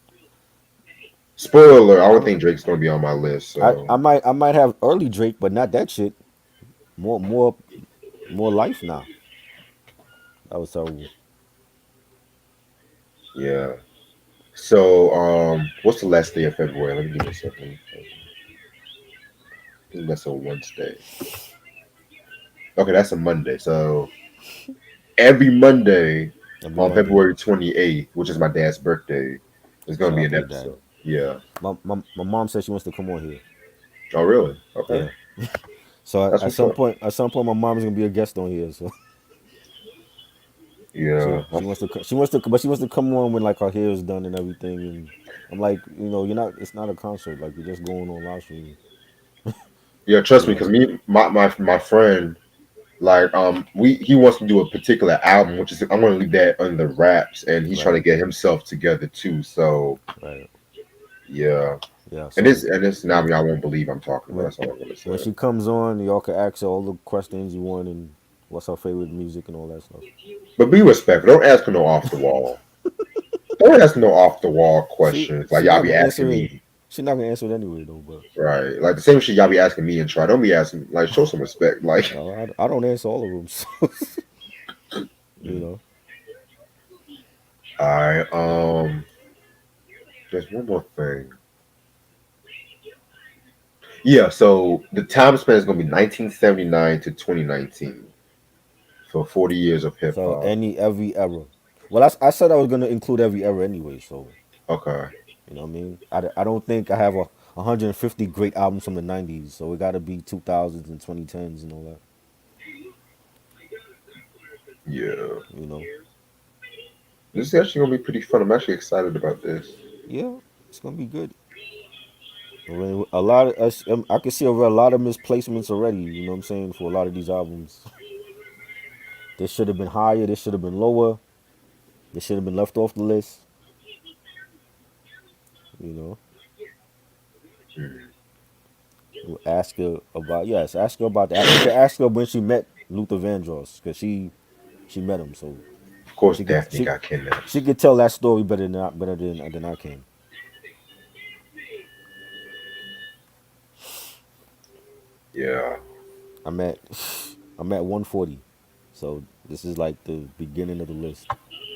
Spoiler alert! I I don't don't think Drake's gonna be on my list. I, So I might have early Drake, but not that shit. More life now. That was terrible. yeah. So what's the last day of February? Let me give you a second. I think that's a Wednesday. Okay, that's a Monday. So every Monday Every on Monday. February 28th, which is my dad's birthday, there's gonna Shout be out an to your dad. episode. Yeah. My mom said she wants to come on here. Oh, really? Okay. Yeah. So That's what's up. at some point, my mom is gonna be a guest on here. So Yeah. she wants to come on when like her hair is done and everything. And I'm like, you're not. It's not a concert. Like you're just going on live stream. Yeah, You trust me, know. because my friend, like he wants to do a particular album, which is I'm gonna leave that under wraps, and he's trying Right. to get himself together too. So Right. yeah. Yeah. And So this now y'all won't believe I'm talking about. when That's all I'm gonna when say. she comes on, y'all can ask her all the questions you want and what's her favorite music and all that stuff. But be respectful. Don't ask her no off the wall. Don't ask no off the wall questions like She y'all not be gonna answer asking it. me. She's not gonna answer it anyway though. But Right. Like the same shit y'all be asking me and try. Don't be asking like show some respect. Like I don't answer all of them. So, you know. alright, there's one more thing. Yeah, so the time span is gonna be 1979 to 2019. So 40 years of hip So hop. every era. Well, I said I was gonna include every era anyway. So Okay. you know what I mean. I don't think I have 150 great albums from the 90s. So it got to be 2000s and 2010s and all that. Yeah. You know. This is actually gonna be pretty fun. I'm actually excited about this. Yeah, it's gonna be good. I mean, a lot of us, I can see over a lot of misplacements already. You know what I'm saying for a lot of these albums. This should have been higher. This should have been lower. This should have been left off the list. You know. Hmm. You ask her about ask her about that. You can ask her when she met Luther Vandross because she met him, so Of course she could Daphne got kidnapped. she could tell that story better than I can. Yeah. I'm at I'm at 140, so this is like the beginning of the list.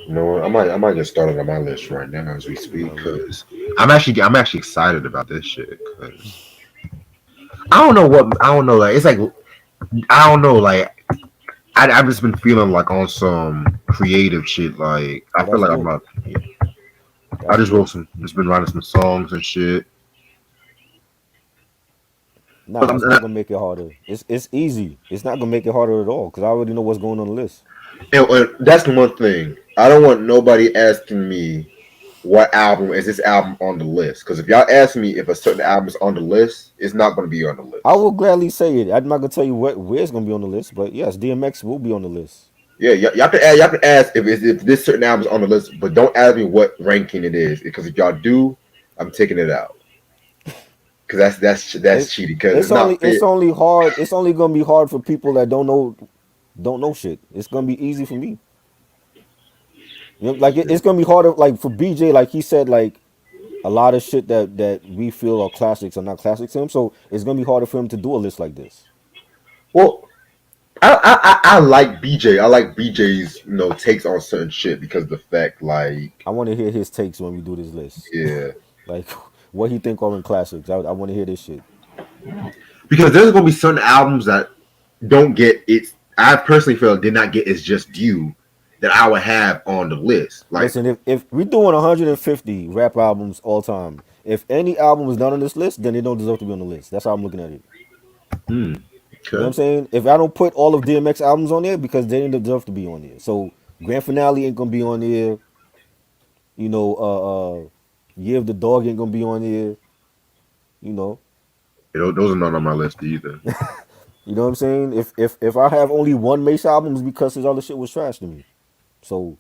You know what? I might just start it on my list right now as we You know speak what I mean? because I'm actually excited about this shit because I don't know like it's like I don't know like I've just been feeling like on some creative shit like I Oh, feel that's like I'm good. not I That's just good. wrote some just been writing some songs and shit but Nah, it's not gonna make it harder. It's easy. It's not gonna make it harder at all because I already know what's going on the list. and that's the one thing I don't want nobody asking me what album is this album on the list because if y'all ask me if a certain album is on the list it's not going to be on the I list. will gladly say it. I'm not gonna tell you where it's gonna be on the list, but yes, DMX will be on the list. Yeah, y'all can ask if this certain album is on the list, but don't ask me what ranking it is because if y'all do, I'm taking it out because that's It, cheating because it's not fair. it's only hard. It's only gonna be hard for people that don't know shit. It's gonna be easy for me. You know, like it's gonna be harder. Like for BJ, like he said, like a lot of shit that we feel are classics are not classics to him. So it's gonna be harder for him to do a list like this. Well, I like BJ. I like BJ's takes on certain shit because the fact like I want to hear his takes when we do this list. yeah Like what he think are in classics. I want to hear this shit. because there's gonna be certain albums that don't get its. I personally feel did not get its just due that I would have on the list. Like Listen, if we doing 150 rap albums all time, if any album is not on this list, then they don't deserve to be on the list. That's how I'm looking at it. hmm, You know what I'm okay. saying? If I don't put all of DMX albums on there because they didn't deserve to be on there. So Grand Finale ain't gonna be on there. You know, Year of the Dog ain't gonna be on there. You know, Those are not on my list either. you know what I'm saying. If I have only one Mace album, it's because his other shit was trash to me. So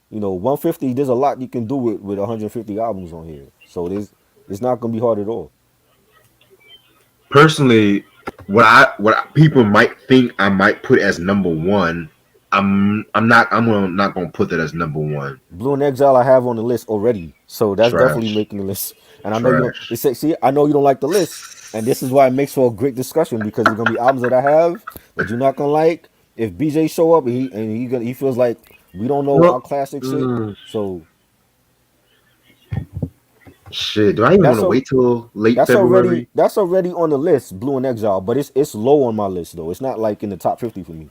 150. There's a lot you can do with 150 albums on here. So it's not gonna be hard at all. Personally, people might think I might put as number one, I'm not gonna put that as number one. Blue and Exile I have on the list already, so that's definitely Trash, making the list. And I know you don't. trash. It's see, I know you don't like the list, and this is why it makes for a great discussion because it's gonna be albums that I have that you're not gonna like. If BJ show up and he feels like we don't know our Well, classic shit, so shit. Do I even want that's to a wait till late that's already February? that's already on the list. Blue and Exile, but it's low on my list though. It's not like in the top 50 for me.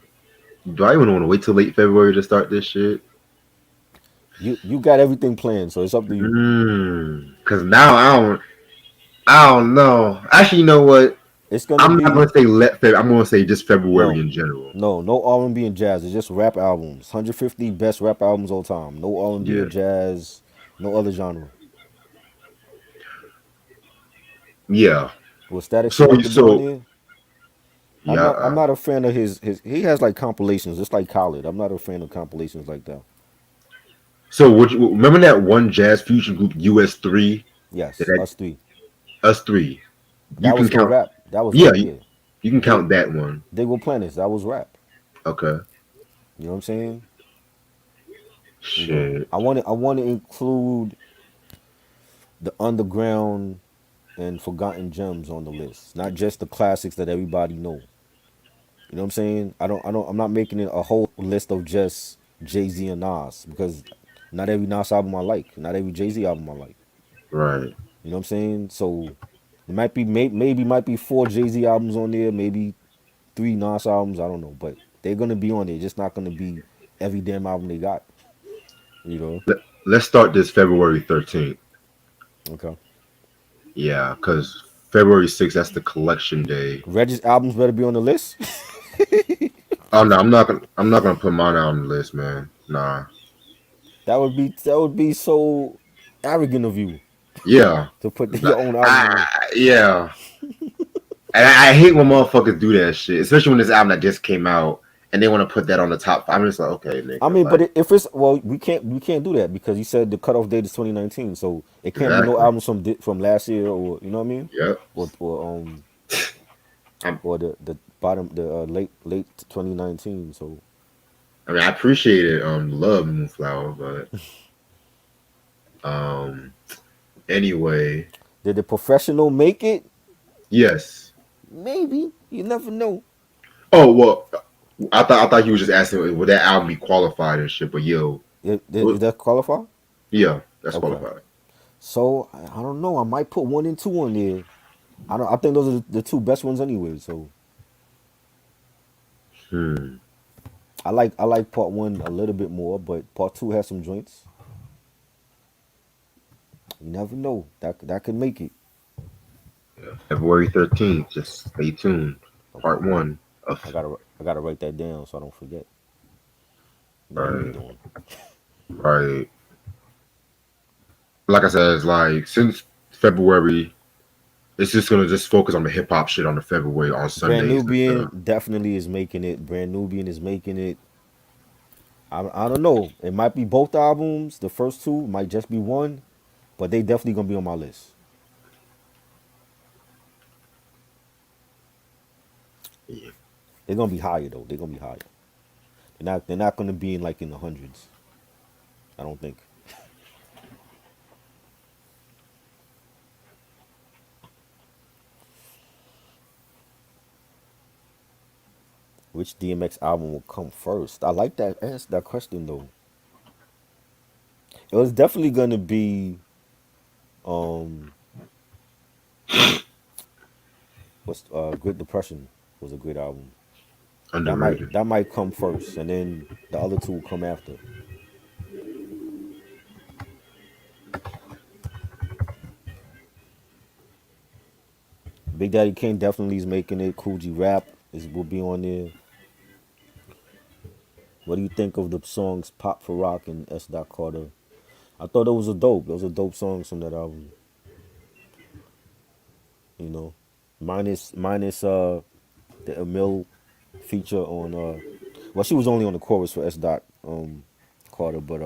Do I even want to wait till late February to start this shit? You got everything planned, so it's up to you. Because now I don't know. Actually, you know what? It's gonna I'm not be gonna say let Feb. I'm gonna say just February no. in general. No R&B and jazz. It's just rap albums. 150 best rap albums all time. No R&B Yeah, and jazz. No other genre. yeah. Will Static So Selector be on so there? I'm yeah. not. I'm not a fan of his. He has like compilations. It's like Khaled. I'm not a fan of compilations like that. So would you remember that one jazz fusion group US3? Yes, That us three. us three. You That can was still count. rap. That was Yeah, rap. Yeah. you can They count that one. they were planets. That was rap. Okay. You know what I'm saying? Shit. I want to include the underground and forgotten gems on the list, not just the classics that everybody know. You know what I'm saying? I'm not making it a whole list of just Jay-Z and Nas because not every Nas album I like, not every Jay-Z album I like. Right. You know what I'm saying? So it might be maybe might be four Jay-Z albums on there, maybe three Nas albums, I don't know, but they're gonna be on there, just not gonna be every damn album they got. You know? Let's start this February 13th. Okay. Yeah, because February 6th, that's the collection day. Reggie's albums better be on the list. Oh no, I'm not gonna put mine out on the list, man. Nah. That would be so arrogant of you Yeah. to put your own album on the list. Yeah. And I hate when motherfuckers do that shit, especially when this album that just came out and they want to put that on the top. I'm just like, okay, I nigga. mean, Like, but if it's well, we can't do that because you said the cutoff date is 2019, so it can't be no exactly. albums from last year or you know what I mean, Yep. or I'm, or the bottom the late 2019. So I mean, I appreciate it. Love Moonflower, but anyway, did the professional make it? yes. Maybe you never know. Oh well, I thought you was just asking would that album be qualified and shit, but yo, Is that qualify? yeah, that's Okay. qualified. So I don't know. I might put one and two on there. I don't. I think those are the two best ones anyway. So Hmm. I like part one a little bit more, but part two has some joints. You never know. That could make it. February 13th. Just stay tuned. Part Okay. one of I gotta write that down so I don't forget. Now you be right, doing. right. Like I said, it's like since February, it's just gonna just focus on the hip hop shit on the February on Brand Sundays and Nubian stuff. definitely is making it. Brand Nubian is making it. I don't know. It might be both albums. The first two might just be one, but they definitely gonna be on my list. Yeah. They're gonna be higher though. They're gonna be higher. They're not gonna be in like in the hundreds. I don't think. Which DMX album will come first? I like that. Ask that question though. It was definitely gonna be um what's Great Depression was a great album. That might Underrated. that might come first, and then the other two will come after. Big Daddy Kane definitely is making it. Cool G Rap will be on there. What do you think of the songs Pop for Rock and S. Dot Carter? I thought it was a dope. Those are dope songs from that album. You know, minus the Emil feature on well, she was only on the chorus for S. Dot Carter, but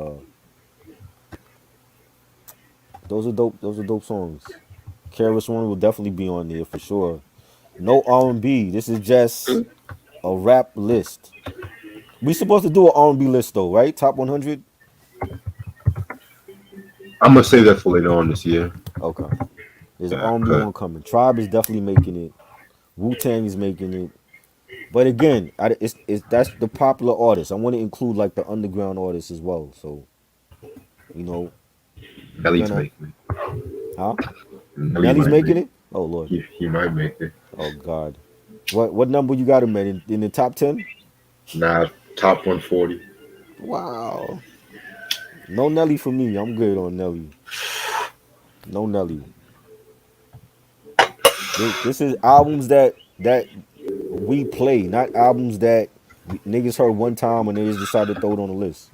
those are dope. Those are dope songs. Careless One will definitely be on there for sure. No R&B. This is just a rap list. We supposed to do an R&B list though, right? Top 100. I'm gonna save that for later on this year. Okay. There's an Yeah, R&B cause one coming. Tribe is definitely making it. Wu Tang is making it. But again, it's that's the popular artists. I want to include like the underground artists as well. So you know, we're Nelly's gonna, making huh? it. Nelly Nelly's might making make. it. Oh Lord. He might make it. Oh God. What number you got him at in the top 10? Nah, top 140. Wow. No Nelly for me. I'm good on Nelly. No Nelly. This is albums that we play, not albums that niggas heard one time and they just decided to throw it on the list.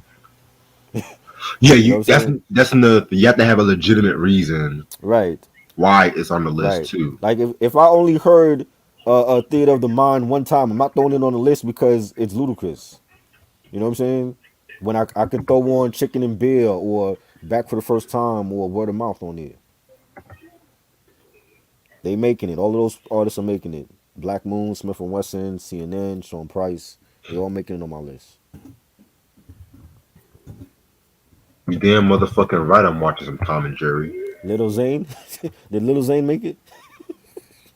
Yeah, You know what I'm saying? that's another. You have to have a legitimate reason Right. why it's on the list Right. too. Like if I only heard a Theater of the Mind one time, I'm not throwing it on the list because it's ludicrous. You know what I'm saying? When I could throw on Chicken and Beer or Back for the First Time or Word of Mouth on there. They making it. All of those artists are making it. Black Moon, Smith and Wesson, CNN, Sean Price. They all making it on my list. You damn motherfucking right. I'm watching some Tom and Jerry. Little Zane. Did Little Zane make it?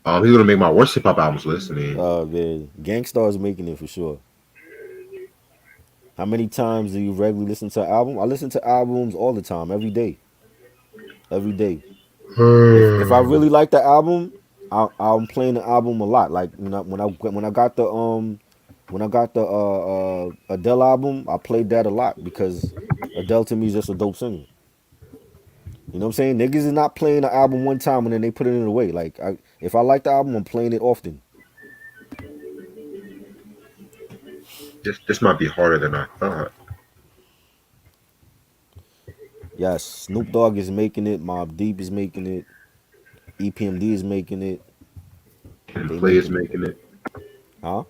He's gonna make my worst hip hop albums list. I mean, Man. Gangstar's making it for sure. How many times do you regularly listen to an album? I listen to albums all the time, every day. Every day. If I really like the album, I'm playing the album a lot. Like when I got the Adele album, I played that a lot because Adele to me is just a dope singer. You know what I'm saying? Niggas is not playing the album one time and then they put it away. Like if I like the album, I'm playing it often. this might be harder than I thought. Yes, Snoop Dogg is making it. Mobb Deep is making it. EPMD is making it. Kid and They Play is making it. making it. Huh?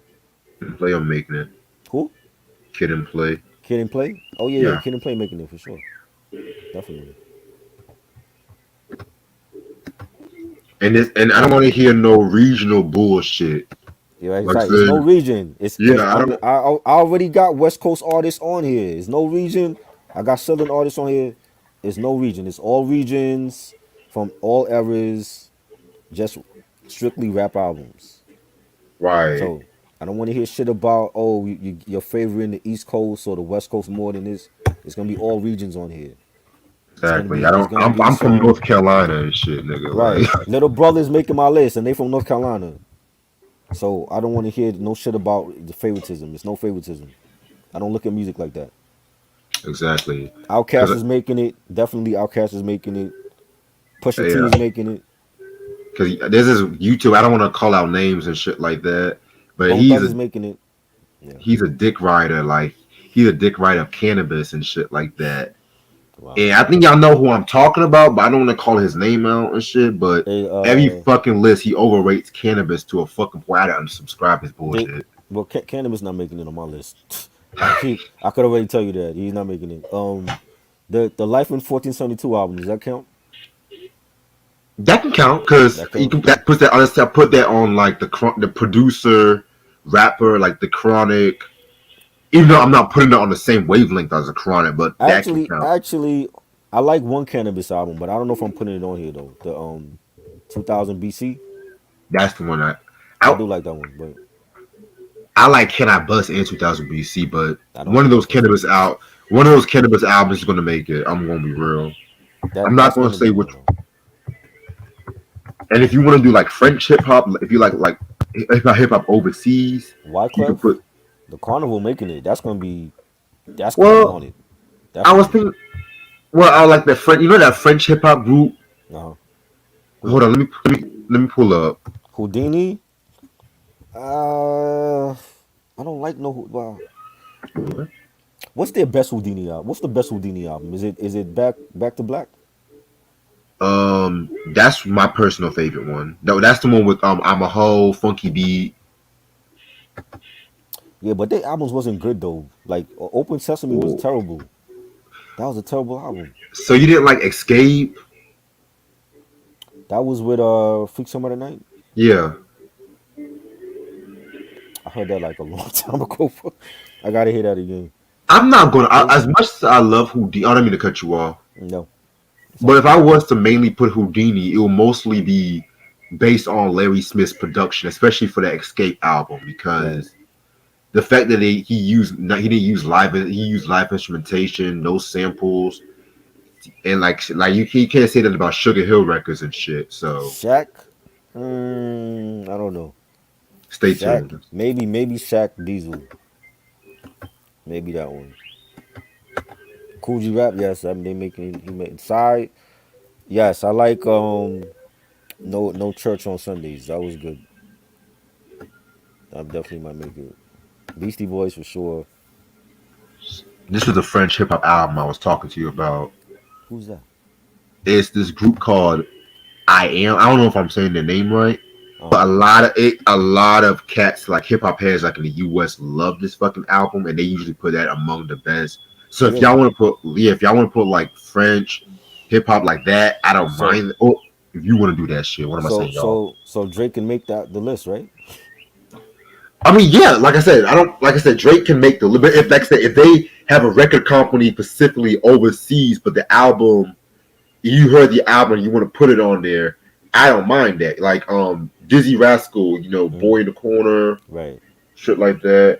Kid and Play, I'm making it. Who? Kid and Play. Kid and Play? Oh yeah, Yeah. Kid and Play making it for sure. Definitely. And I don't want to hear no regional bullshit. Yeah, right. Like It's no saying, region. It's yeah, because I don't. I already got West Coast artists on here. It's no region. I got Southern artists on here. It's no region. It's all regions from all eras. Just strictly rap albums. Right. So I don't want to hear shit about your favorite in the East Coast or the West Coast more than this. It's gonna be all regions on here. Exactly. It's gonna be I'm from some North Carolina and shit, nigga. right. Like, Little brother's making my list, and they from North Carolina. So I don't want to hear no shit about the favoritism. It's no favoritism. I don't look at music like that. exactly. Outkast Cause is making it. Definitely Outkast is making it. Pusha T yeah, is making it. cause there's this YouTube. I don't want to call out names and shit like that, but Bone Thugs is making it. Yeah. he's a dick rider. Like he's a dick rider of cannabis and shit like that. Wow. And I think y'all know who I'm talking about, but I don't want to call his name out and shit. But Hey, every fucking list, he overrates cannabis to a fucking point. I don't unsubscribe his bullshit. Well, Cannabis not making it on my list. I could already tell you that he's not making it. The Life in 1472 album, does that count? That can count because That count. that puts that honestly, I put that on like the producer, rapper, like the Chronic. Even though I'm not putting it on the same wavelength as a Chronic, but that can count. Actually, I like one Cannabis album, but I don't know if I'm putting it on here though. The 2000 BC. That's the one I do like that one, but I like. Can I Bust in 2000 BC? But I don't one of like those cannabis out. One of those cannabis albums is gonna make it. I'm gonna be real. I'm not gonna say which. And if you want to do like French hip hop, if you like hip hop overseas, you can Wyclef, put. the Carnival making it. That's gonna be on it. I was thinking. Well, I like that French. You know that French hip hop group. Uh-huh. Hold on, let me pull up. Houdini. I don't like no. Wow. What's their best Houdini album? What's the best Houdini album? Is it Back to Black? That's my personal favorite one. No, that's the one with I'm a Hoe, Funky Beat. Yeah, but their albums wasn't good though. Like Open Sesame was Ooh. terrible. That was a terrible album. So you didn't like Escape? That was with Freak Summer Night. Yeah. I heard that like a long time ago. I gotta hear that again. I'm not gonna as much as I love Houdini. I don't mean to cut you off, No, but if I was to mainly put Houdini, it will mostly be based on Larry Smith's production, especially for the Escape album, because the fact that he didn't use live instrumentation, no samples, and he can't say that about Sugar Hill Records and shit. So Shaq. I don't know. stay Shaq. tuned. Maybe Shaq Diesel. Maybe that one. Cool G Rap. Yes, I mean they making he made side. Yes, I like no church on Sundays. That was good. I definitely might make it. Beastie Boys for sure. This was the French hip hop album I was talking to you about. Who's that? It's this group called I Am. I don't know if I'm saying their name right, but Uh-huh. a lot of cats like hip hop heads like in the US love this fucking album, and they usually put that among the best. So if y'all Really? want to put if y'all want to put like French hip hop like that, I don't So mind. Oh, if you want to do that shit, what am I so saying, y'all? so so Drake can make that the list, right? I mean, yeah, like I said, I don't like I said, Drake can make the but if like I said, if they have a record company specifically overseas, but the album you heard the album, you want to put it on there, I don't mind that. Like Dizzy Rascal, Mm, Boy in the Corner, right. shit like that.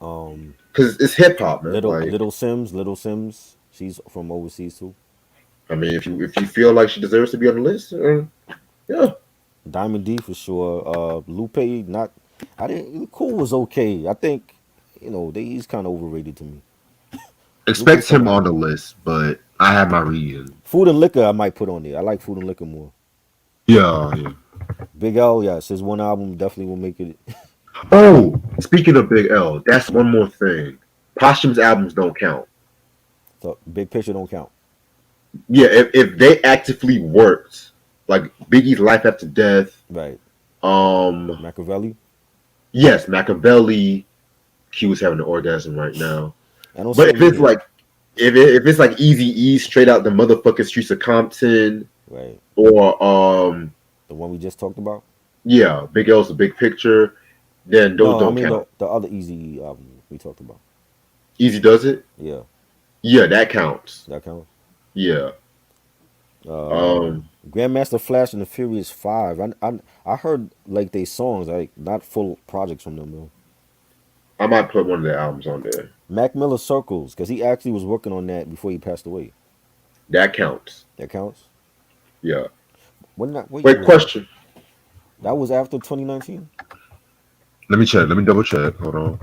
Um, Cause it's hip hop, man. little Like, Little Sims. She's from overseas too. I mean, if you feel like she deserves to be on the list, yeah. Diamond D for sure. Lupe, not. I didn't. Cool was okay. I think he's kind of overrated to me. Lupe's Expect kind him of on the cool. list, but I have my reason. Food and Liquor I might put on there. I like Food and Liquor more. Yeah, yeah. Big L, yes, his one album definitely will make it. Oh, speaking of Big L, that's one more thing. Posthumous albums don't count. So Big Picture don't count. Yeah, if they actively worked, like Biggie's Life After Death, Right. um, Machiavelli. yes, Machiavelli, Q is having an orgasm right now. I don't But still if it's needed. like if it's like Easy E straight out the motherfucking streets of Compton, Right. or The one we just talked about. yeah, Big L's a Big Picture, then those No, I don't mean count. the other Easy album we talked about. Easy does it? Yeah, Yeah, that counts. that counts. Yeah. Uh, Um Grandmaster Flash and the Furious Five. I heard like they songs, like not full projects from them though. I might put one of their albums on there. Mac Miller Circles, because he actually was working on that before he passed away. That counts. That counts. Yeah. When that? What year Wait, was that? question. That was after 2019. Let me check. Let me double check. Hold on.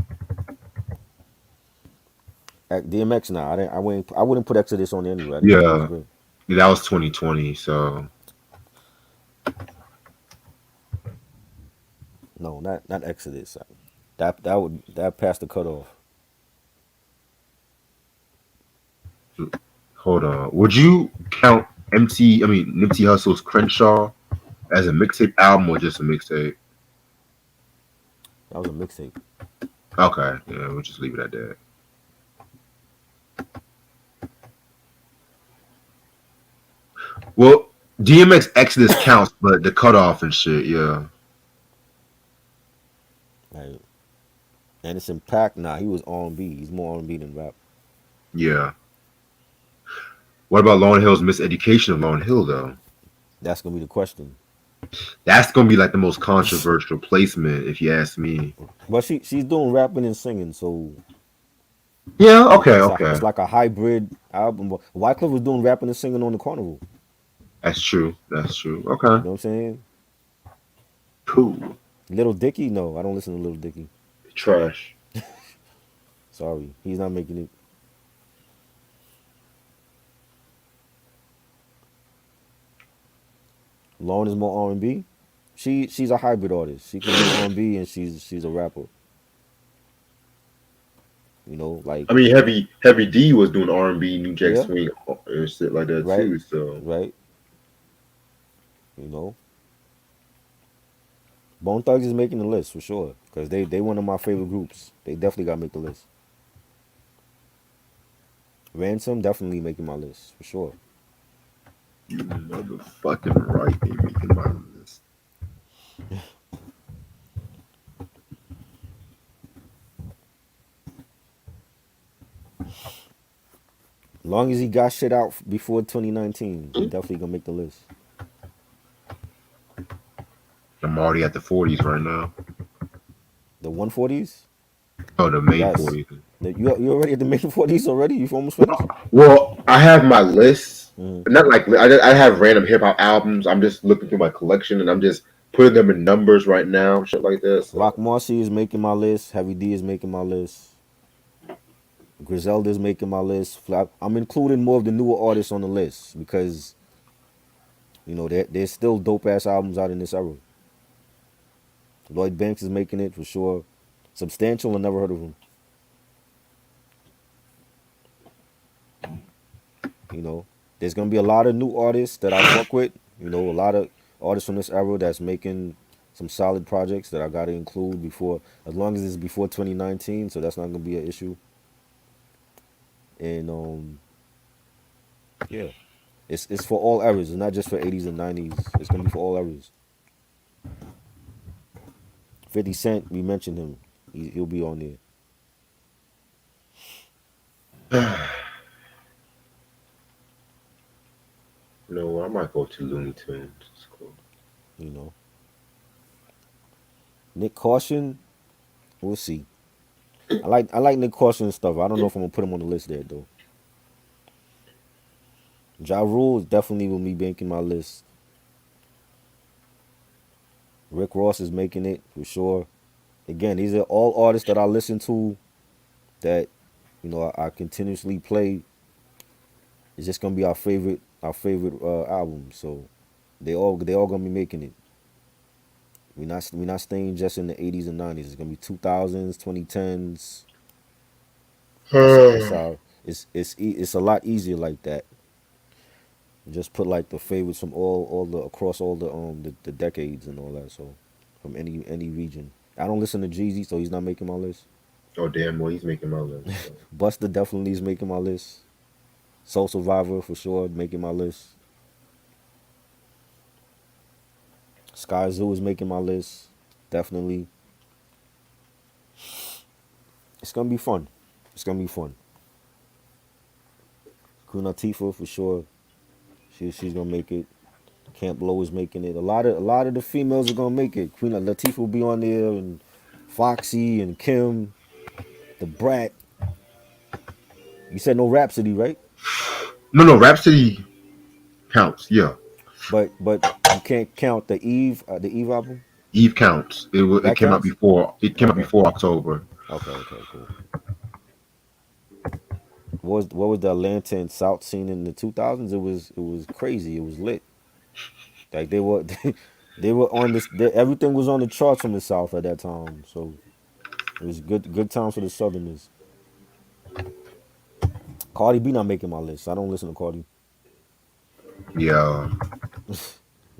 At DMX now. I didn't. I wouldn't. I wouldn't put Exodus on there anyway. I didn't think it was Yeah. good. That was 2020, so No, not Exodus. That passed the cutoff. hold on. Would you count Nipsey Hussle's Crenshaw as a mixtape album or just a mixtape? That was a mixtape. Okay, yeah, we'll just leave it at that. Well, DMX Exodus counts, but the cutoff and shit, yeah. Right. Anderson .Paak, nah, he was R&B. He's more R&B than rap. Yeah. What about Lauryn Hill's Miseducation of Lauryn Hill though? That's gonna be the question. That's gonna be like the most controversial placement, if you ask me. But she's doing rapping and singing, so Yeah, okay, it's okay. like a hybrid album. But Wyclef was doing rapping and singing on the Carnival. That's true. That's true. You Okay. know what I'm saying? Cool. Little Dicky, no, I don't listen to Little Dicky. Trash. Sorry, he's not making it. Lauren is more R&B. She's a hybrid artist. She can do R&B and she's a rapper. You know, like I mean, Heavy D was doing R&B, New Jack yeah, Swing, and shit like that right, too. So right. You know, Bone Thugs is making the list for sure because they one of my favorite groups. They definitely got to make the list. Ransom definitely making my list for sure. you motherfucking right, they making my list. Long as he got shit out before 2019, he definitely gonna make the list. I'm already at the 40s right now. The 140s, Oh, the main yes. 40s. You already at the main 40s already? You almost finished? Well, I have my list. Mm-hmm. Not like I have random hip hop albums. I'm just looking through my collection and I'm just putting them in numbers right now, shit like that. Rock So Marcy is making my list. Heavy D is making my list. Griselda is making my list. I'm including more of the newer artists on the list because there's still dope ass albums out in this era. Lloyd Banks is making it for sure. Substantial, I never heard of him. You know, there's gonna be a lot of new artists that I fuck with. You know, a lot of artists from this era that's making some solid projects that I gotta include before, as long as it's before 2019. So that's not gonna be an issue. And yeah, it's for all eras. It's not just for 80s and 90s. It's gonna be for all eras. 50 Cent, we mentioned him. He'll be on there. no, I might go to Looney Tunes. It's cool. You know, Nick Caution. We'll see. I like Nick Caution and stuff. I don't know if I'm gonna put him on the list there though. Ja Rule is definitely with me making my list. Rick Ross is making it for sure. Again, these are all artists that I listen to that I continuously play. It's just gonna be our favorite album. So they all gonna be making it. We're not staying just in the 80s and 90s. It's gonna be 2000s, 2010s. That's how it's a lot easier like that. Just put like the favorites from all the across all the decades and all that. So from any region. I don't listen to Jeezy, so he's not making my list. Oh damn, well he's making my list. So. Buster definitely is making my list. Soul Survivor for sure making my list. Sky Zoo is making my list. Definitely. It's gonna be fun. It's gonna be fun. Queen Latifah for sure. She's gonna make it. Camp Blow is making it. A lot of the females are gonna make it. Queen Latifah will be on there, and Foxy and Kim, the Brat. You said no Rhapsody, right? No, Rhapsody counts. Yeah, But you can't count the Eve album. Eve counts. It That came out counts. before. It came out Okay. before October. Okay. Cool. What was the Atlanta and South scene in the 2000s? It was crazy. It was lit. Like they were they were on this. Everything was on the charts from the South at that time. So it was good times for the Southerners. Cardi B not making my list. I don't listen to Cardi. Yeah,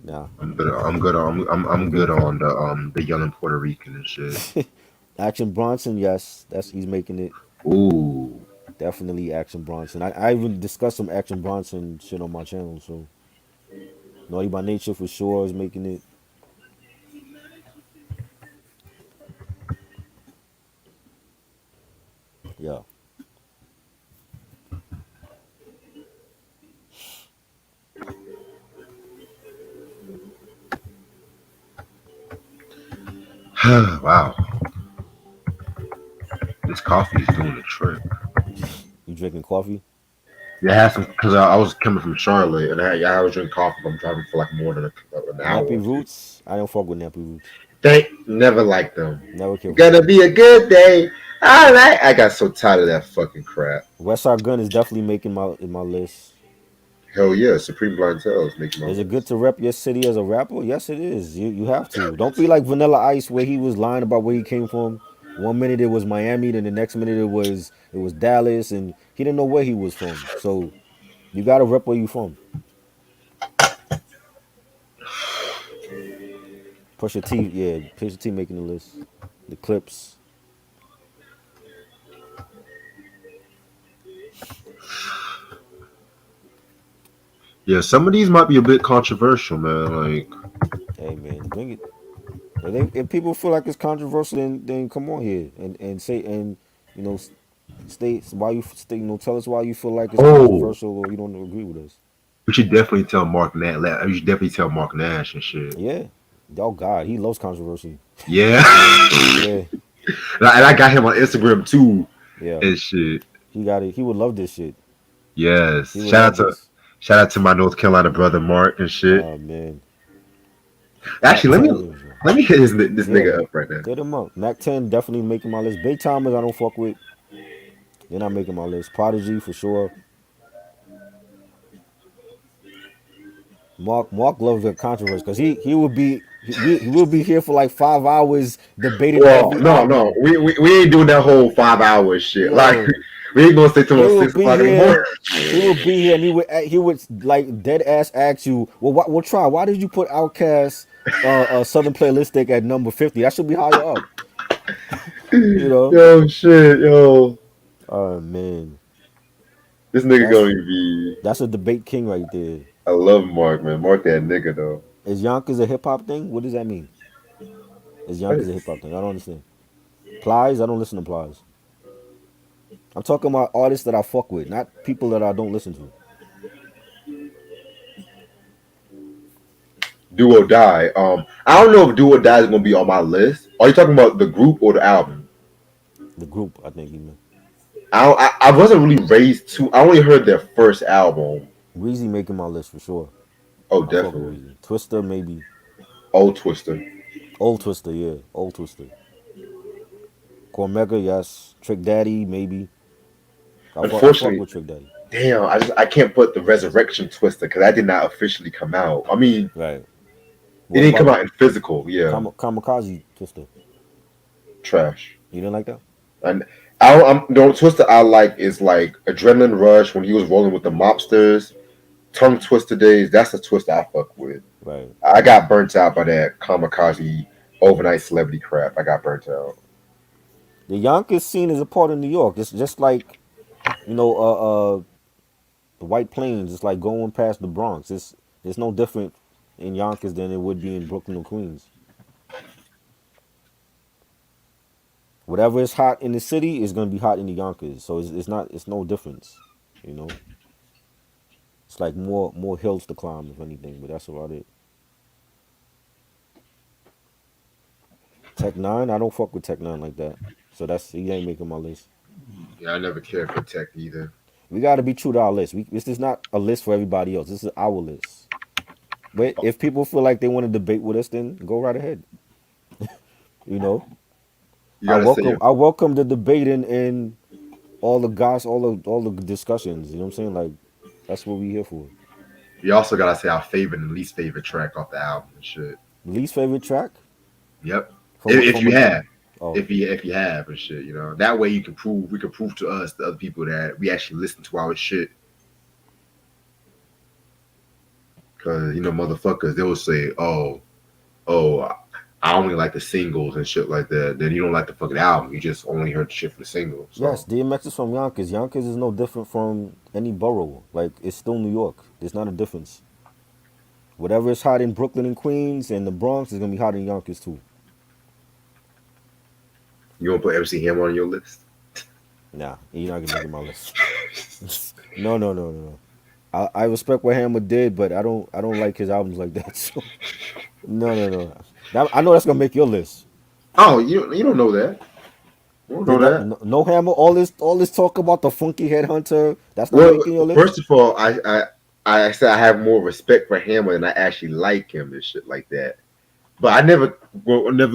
Nah. I'm good. I'm good on. I'm good on the yelling Puerto Rican and shit. Action Bronson, yes, he's making it. Ooh, Definitely Action Bronson. I even discussed some Action Bronson shit on my channel. So Naughty by Nature for sure is making it. Yeah. wow. This coffee is doing the trick. You drinking coffee? Yeah, I had some because I was coming from Charlotte and I was drinking coffee. But I'm driving for like more than an hour. Nappy Roots? I don't fuck with Nappy Roots. They never liked them. Never care for Gonna them. be a good day. All right. I got so tired of that fucking crap. Westside Gun is definitely making my list. Hell yeah, Supreme Blientele is making my Is it good list. to rep your city as a rapper? Yes, it is. You have to. Don't be like Vanilla Ice where he was lying about where he came from. One minute it was Miami, then the next minute it was Dallas, and he didn't know where he was from. So you gotta rep where you from. Pusha T, yeah, Pusha T making the list. The Clips. Yeah, some of these might be a bit controversial, man. Like, Hey man, bring it. If people feel like it's controversial, then come on here and say and you know state why you stay. Tell us why you feel like it's oh, controversial or you don't agree with us. we should definitely tell Mark Nash. We should definitely tell Mark Nash and shit. Yeah. Oh God, he loves controversy. Yeah, Yeah, and I got him on Instagram too yeah. and shit. He got it. He would love this shit. Yes, He would love this. shout out to my North Carolina brother Mark and shit. Oh man. Mac Actually, 10. let me hit this Yeah. nigga up right now. Hit him up. Mac 10 definitely making my list. Big Timers I don't fuck with. They're not making my list. Prodigy for sure. Mark loves the controversy because he will be we will be here for like 5 hours debating Well, every no, album. we ain't doing that whole 5 hour shit. Like, Yo, we ain't gonna stay till he about will 6 o'clock be in the morning. here. He will be here, and he would like dead ass ask you, well, try. Why did you put Outkast Southern Playlistic at number 50? That should be higher up. You know. Yo, shit, yo, Oh man, this nigga that's gonna be. that's a debate king right there. I love Mark, man. Mark that nigga though. Is Yonkers a hip hop thing? What does that mean? Is What Yonkers a is- hip hop thing? I don't understand. Plies? I don't listen to Plies. I'm talking about artists that I fuck with, not people that I don't listen to. Do or Die. I don't know if Do or Die is gonna be on my list. Are you talking about the group or the album? The group, I think, even. I wasn't really raised to. I only heard their first album. Weezy making my list for sure. Oh, I fuck with definitely. Weezy. Twister, maybe. Old Twister. Old Twister, yeah. Old Twister. Cormega, yes. Trick Daddy, maybe. I fuck Unfortunately, with Trick Daddy. damn, I can't put the Resurrection Twister because that did not officially come out. I mean, Right. it What didn't come about out in physical. Yeah, Kamikaze Twister? trash. You didn't like that? And the only Twister I like is like Adrenaline Rush when he was rolling with the mobsters. Tongue Twister days. That's the Twister I fuck with. Right. I got burnt out by that Kamikaze overnight celebrity crap. I got burnt out. The Yonkers scene is a part of New York. It's just like, you know, the White Plains. It's like going past the Bronx. It's no different in Yonkers than it would be in Brooklyn or Queens. Whatever is hot in the city is gonna be hot in the Yonkers. So it's no difference. You know, it's like more hills to climb if anything. But that's about it. Tech 9, I don't fuck with Tech 9 like that. So he ain't making my list. Yeah, I never cared for tech either. We got to be true to our list. This is not a list for everybody else. This is our list. But if people feel like they want to debate with us, then go right ahead. You know, You gotta say it. I welcome the debate and all the goss, all the discussions. You know what I'm saying? Like that's what we here for. You also gotta say our favorite and least favorite track off the album and shit. Least favorite track? Yep. From If from you a, have. oh, If you have and shit, that way we can prove to us, the other people, that we actually listen to our shit. Cause motherfuckers, they will say, oh, I only like the singles and shit like that. Then you don't like the fucking album. You just only heard the shit from the single. yes, So DMX is from Yonkers. Yonkers is no different from any borough. Like it's still New York. There's not a difference. Whatever is hot in Brooklyn and Queens and the Bronx is gonna be hot in Yonkers too. you want to put MC Hammer on your list? Nah, you're not gonna make it my list. No. I respect what Hammer did, but I don't like his albums like that. So no. I know that's gonna make your list. Oh, you don't know that. You don't know Did that that. no Hammer? All this talk about the funky headhunter. That's not Well, making your list. first of all, I said I have more respect for Hammer and I actually like him and shit like that. But I'm never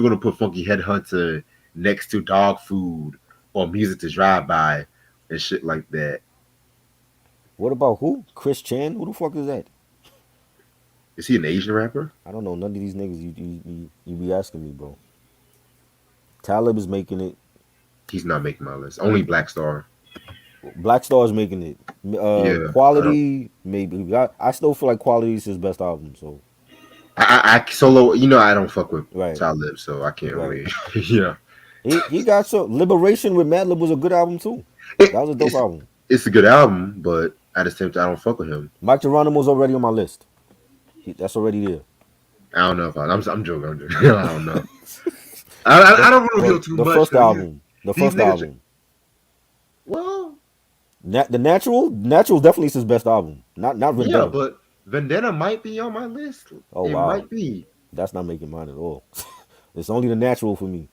gonna put Funky Headhunter next to Dog Food or Music to Drive By and shit like that. What about who? Chris Chan? Who the fuck is that? Is he an Asian rapper? I don't know. None of these niggas you be asking me, bro. Talib is making it. He's not making my list. Only Black Star. Black Star's making it. Yeah, Quality maybe. I still feel like Quality is his best album. So I solo. You know, I don't fuck with right, Talib, so I can't right. really. Yeah, He got some Liberation with Madlib was a good album too. it, That was a dope it's album. it's a good album, but at the same time, I don't fuck with him. Mike Geronimo's already on my list. That's already there. I don't know if I'm joking. I'm joking. I don't know. I don't reveal too The much. first Though. album. The These first niggas. album. Well, The Natural definitely is his best album. Not yeah, Vendetta. but Vendetta might be on my list. Oh It wow. might be. That's not making mine at all. It's only The Natural for me.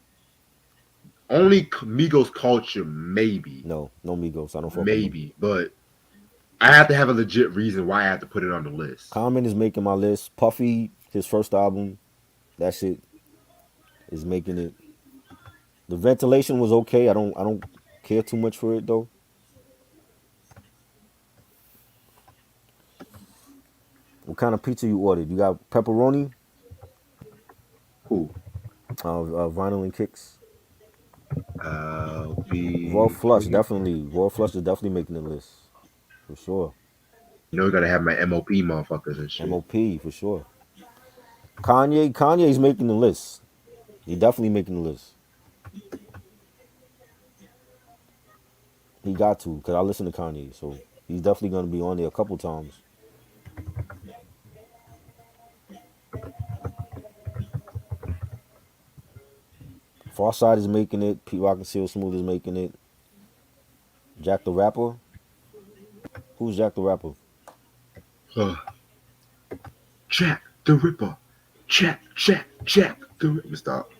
Only Migos Culture, maybe. No Migos. I don't fuck with them. Maybe. But I have to have a legit reason why I have to put it on the list. Common is making my list. Puffy, his first album, that shit is making it. The Ventilation was okay. I don't care too much for it though. What kind of pizza you ordered? You got pepperoni, Who? vinyl and kicks. Be. Raw Flush definitely. Raw Flush is definitely making the list for sure. You know, you gotta have my MOP motherfuckers and shit. MOP for sure. Kanye's making the list. He definitely making the list. He got to, cause I listen to Kanye, so he's definitely gonna be on there a couple times. Farside is making it. Pete Rock and Seal Smooth is making it. Jack the Rapper. Who's Jack the Rapper? Jack the Ripper. Jack the Ripper. Stop.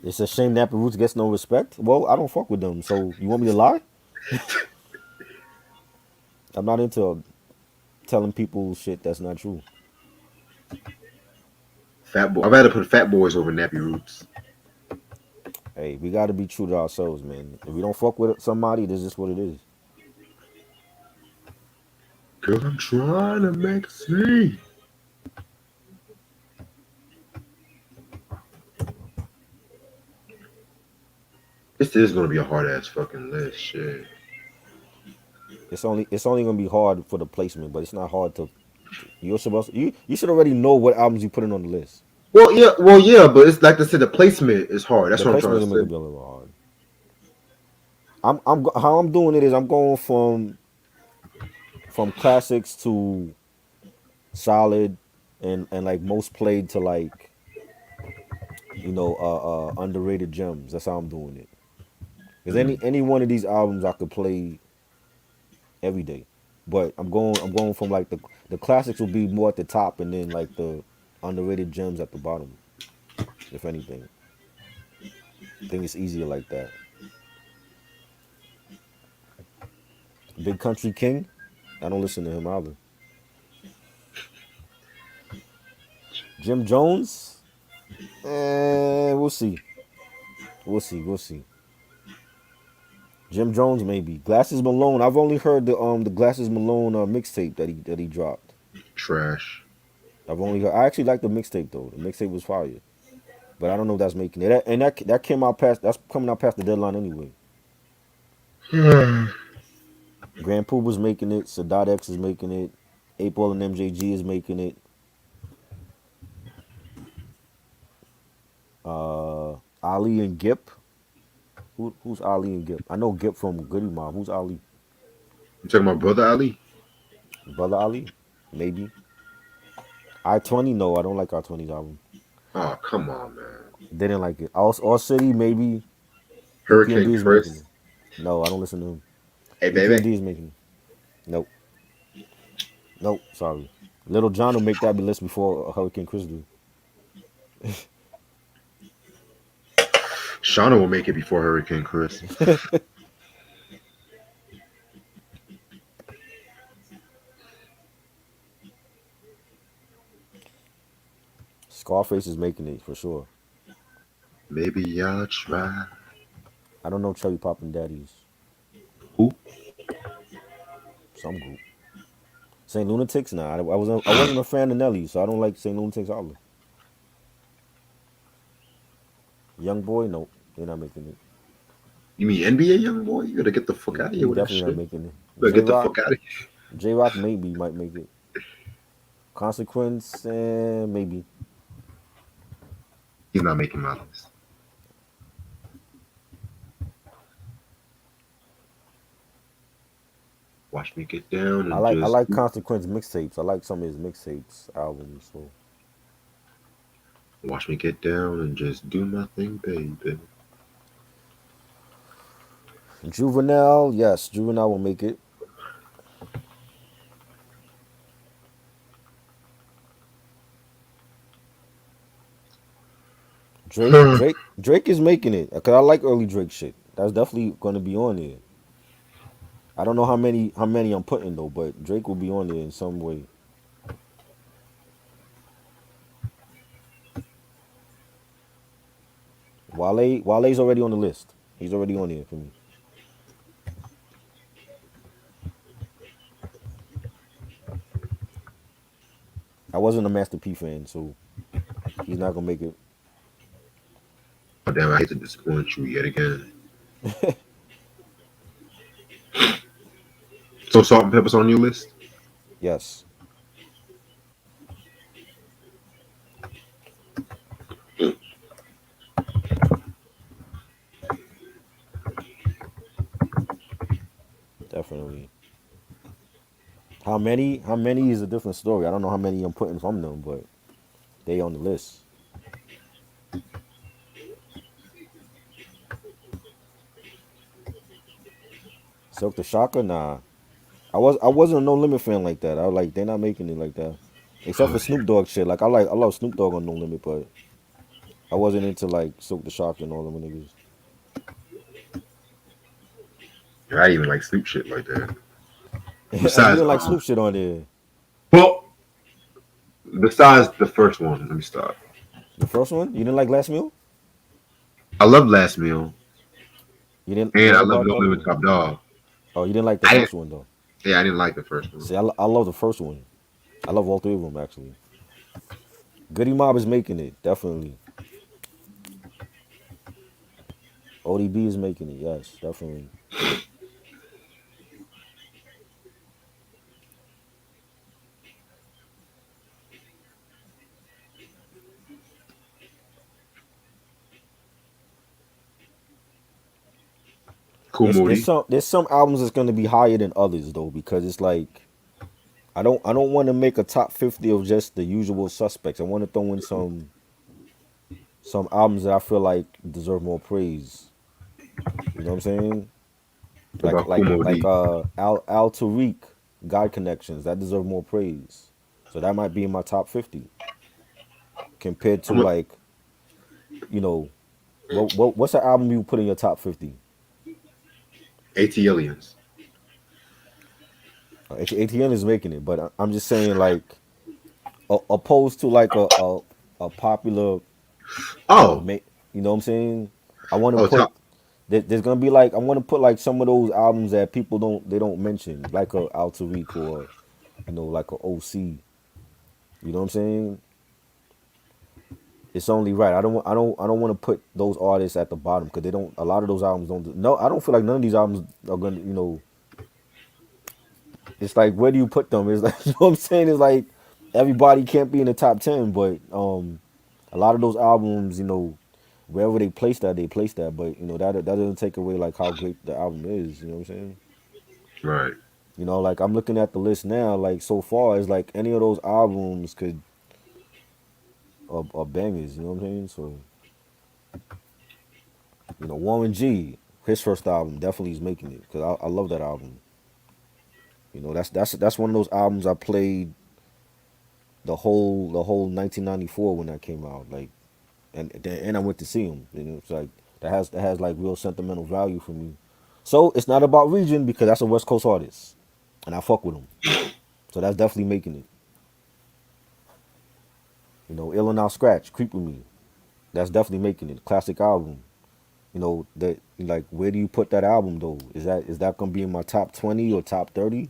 It's a shame Nappy Roots gets no respect. Well, I don't fuck with them, so you want me to lie? I'm not into telling people shit that's not true. Fat Boy. I'd rather put Fat Boys over Nappy Roots. Hey, we gotta be true to ourselves, man. If we don't fuck with somebody, this is what it is. Girl, I'm trying to make a scene. This is gonna be a hard ass fucking list, shit. It's only gonna be hard for the placement, but it's not hard to. You're supposed to, you should already know what albums you putting on the list. Well, yeah, but it's like I said, the placement is hard. That's The what I'm trying placement is gonna to be say. a little hard. How I'm doing it is I'm going from classics to solid and like most played to like underrated gems. That's how I'm doing it. Because any one of these albums I could play every day, but I'm going from like the classics will be more at the top and then like the underrated gems at the bottom. If anything, I think it's easier like that. Big Country King, I don't listen to him either. Jim Jones, we'll see. We'll see. Jim Jones maybe. Glasses Malone. I've only heard the Glasses Malone mixtape that he dropped. Trash. I've only heard. I actually like the mixtape though. The mixtape was fire, but I don't know if that's making it. And that came out past. That's coming out past the deadline anyway. Grand Pooba's making it. Sadat X is making it. 8 Ball and MJG is making it. Ali and Gip. Who's Ali and Gip? I know Gip from Goody Mob. Who's Ali? You talking about Brother Ali? Brother Ali? Maybe. I-20? No, I don't like I-20's album. Oh, come on, man. Didn't like it. All City? Maybe. Hurricane EPMD is Chris. making it. No, I don't listen to him. Hey, EPMD baby. is making it. Nope, sorry. Little John will make that list before Hurricane Chris do. Shauna will make it before Hurricane Chris. Scarface is making it for sure. Maybe I'll try. I don't know Cherry Poppin' Daddies. Who? Some group. St. Lunatics? Nah, I wasn't a fan of Nelly, so I don't like St. Lunatics either. Young Boy, no, they're not making it. You mean NBA young boy? You gotta get the fuck He, out of he here with that definitely not shit. making it. You better J get the Rock, fuck out of here. J Rock maybe might make it. Consequence, maybe. He's not making my list. Watch me get down and I just like Consequence mixtapes. I like some of his mixtapes albums. So watch me get down and just do my thing, baby. Juvenile, yes, Juvenile will make it. Drake is making it. Cause I like early Drake shit. That's definitely gonna be on there. I don't know how many I'm putting though, but Drake will be on there in some way. Wale's already on the list. He's already on there for me. I wasn't a Master P fan, so he's not gonna make it. Oh, damn, I hate to disappoint you yet again. So salt and pepper's on your list? Yes. Definitely. How many? How many is a different story. I don't know how many I'm putting from them, but they on the list. Silk the Shocker, nah. I wasn't a No Limit fan like that. I was like they're not making it like that. Except Oh, for Snoop Dogg shit. Like I love Snoop Dogg on No Limit, but I wasn't into like Silk the Shocker and all them niggas. yeah, I even like Snoop shit like that. Oh, you Besides, didn't like Snoop shit on there. well, besides the first one, let me stop. The first one? You didn't like Last Meal? I love Last Meal, You didn't. and I What love about No the other Limit one? Top Dog. Oh, you didn't like the I didn't. first one though. Yeah, I didn't like the first one. See, I love the first one. I love all three of them actually. Goody Mob is making it definitely. ODB is making it. Yes, definitely. Cool Moody. There's some albums that's gonna be higher than others though because it's like I don't want to make a top 50 of just the usual suspects. I want to throw in some albums that I feel like deserve more praise. You know what I'm saying? What about Cool Moody? Al Tariq, God Connections that deserve more praise. So that might be in my top 50 compared to like you know what's an album you put in your top 50? AT Aliens. ATN is making it, but I'm just saying like opposed to like a popular Oh, you know what I'm saying? I want to oh, put top. there's gonna be like I want to put like some of those albums that people don't mention like a Al Tariq or like a OC. You know what I'm saying? It's only right. I don't want to put those artists at the bottom because they don't. A lot of those albums don't. No, I don't feel like none of these albums are gonna. It's like where do you put them? It's like you know what I'm saying. It's like everybody can't be in the top 10, but a lot of those albums, wherever they place that. But that doesn't take away like how great the album is. You know what I'm saying? Right. Like I'm looking at the list now. Like so far, it's like any of those albums could are bangers. You know what I'm saying? So Warren G, his first album definitely is making it because I love that album. That's one of those albums I played the whole 1994 when that came out. Like, and I went to see him. It's like that has like real sentimental value for me. So it's not about region because that's a West Coast artist, and I fuck with him. So that's definitely making it. Ill and Out Scratch, Creep with Me. That's definitely making it. Classic album. That like where do you put that album though? Is that gonna be in my top 20 or top 30?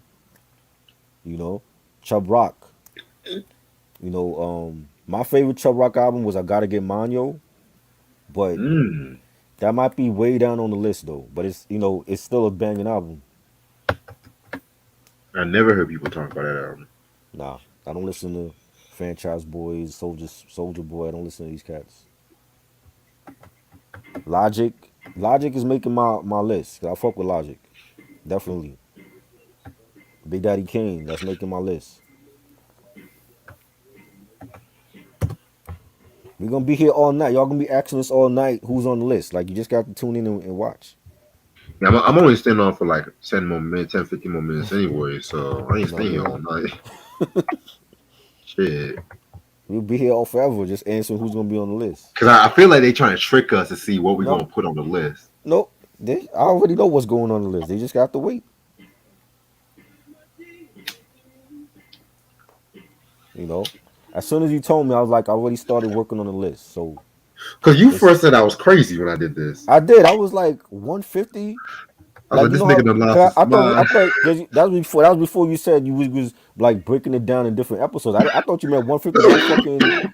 Chub Rock. My favorite Chub Rock album was I Gotta Get Manyo. But Mm. that might be way down on the list though. But it's it's still a banging album. I never heard people talk about that album. Nah, I don't listen to Franchise Boys, Soldier Boy. I don't listen to these cats. Logic, Logic is making my list. I fuck with Logic, definitely. Big Daddy Kane, that's making my list. We're gonna be here all night. Y'all gonna be asking us all night who's on the list. Like you just got to tune in and watch. Yeah, I'm only staying on for like 10 more minutes, 10, 15 more minutes anyway, so I ain't No, staying you here all won't. night. Shit. We'll be here all forever, just answering who's gonna be on the list. Because I feel like they trying to trick us to see what we're No, going to put on the list. no, I already know what's going on the list. They just got to wait. You know, as soon as you told me, I was like, I already started working on the list. So Because you it's, first said I was crazy when I did this. I did. I was like 150. I was Like like, you this know nigga how? done lost 'Cause his mind. I thought 'cause that was before you said you was like breaking it down in different episodes. I thought you meant 150 the whole fucking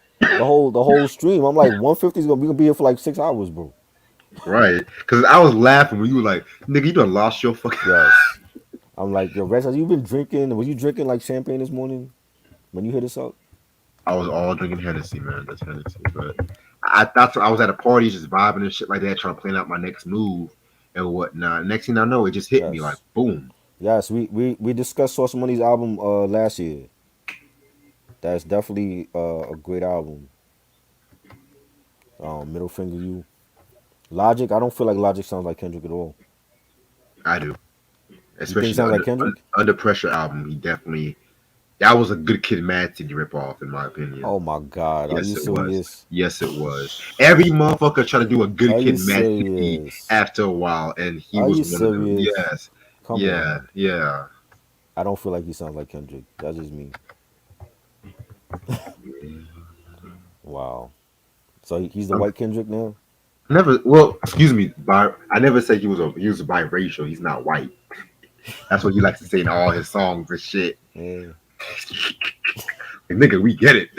the whole stream. I'm like 150 is gonna be here for like 6 hours, bro. Right. Because I was laughing when you were like, nigga, you done lost your fucking. Yes. I'm like, yo, Rex, have you been drinking? Was you drinking like champagne this morning when you hit us up? I was all drinking Hennessy, man. That's Hennessy. But I was at a party just vibing and shit like that, trying to plan out my next move and whatnot. Next thing I know, it just hit me like, Yes. boom. Yes, we discussed Source Money's album last year. That's definitely a great album. Middle Finger You. Logic, I don't feel like Logic sounds like Kendrick at all. I do. You think Especially it the sounds like Kendrick? Under Pressure album. He definitely. That was a Good Kid, Mad City ripoff, in my opinion. Oh my God, are you Yes, it was. serious? Yes, it was. Every motherfucker tried to do a Good Are you Kid, Mad City serious? after a while, and he Are was you one of them. serious? Yes. Come Yeah. on. Yeah. I don't feel like he sounds like Kendrick. That's just me. Wow. So he's the I'm white Kendrick now? never. Well, excuse me. I never said he was biracial. He's not white. That's what he likes to say in all his songs and shit. Yeah. Like, nigga, we get it.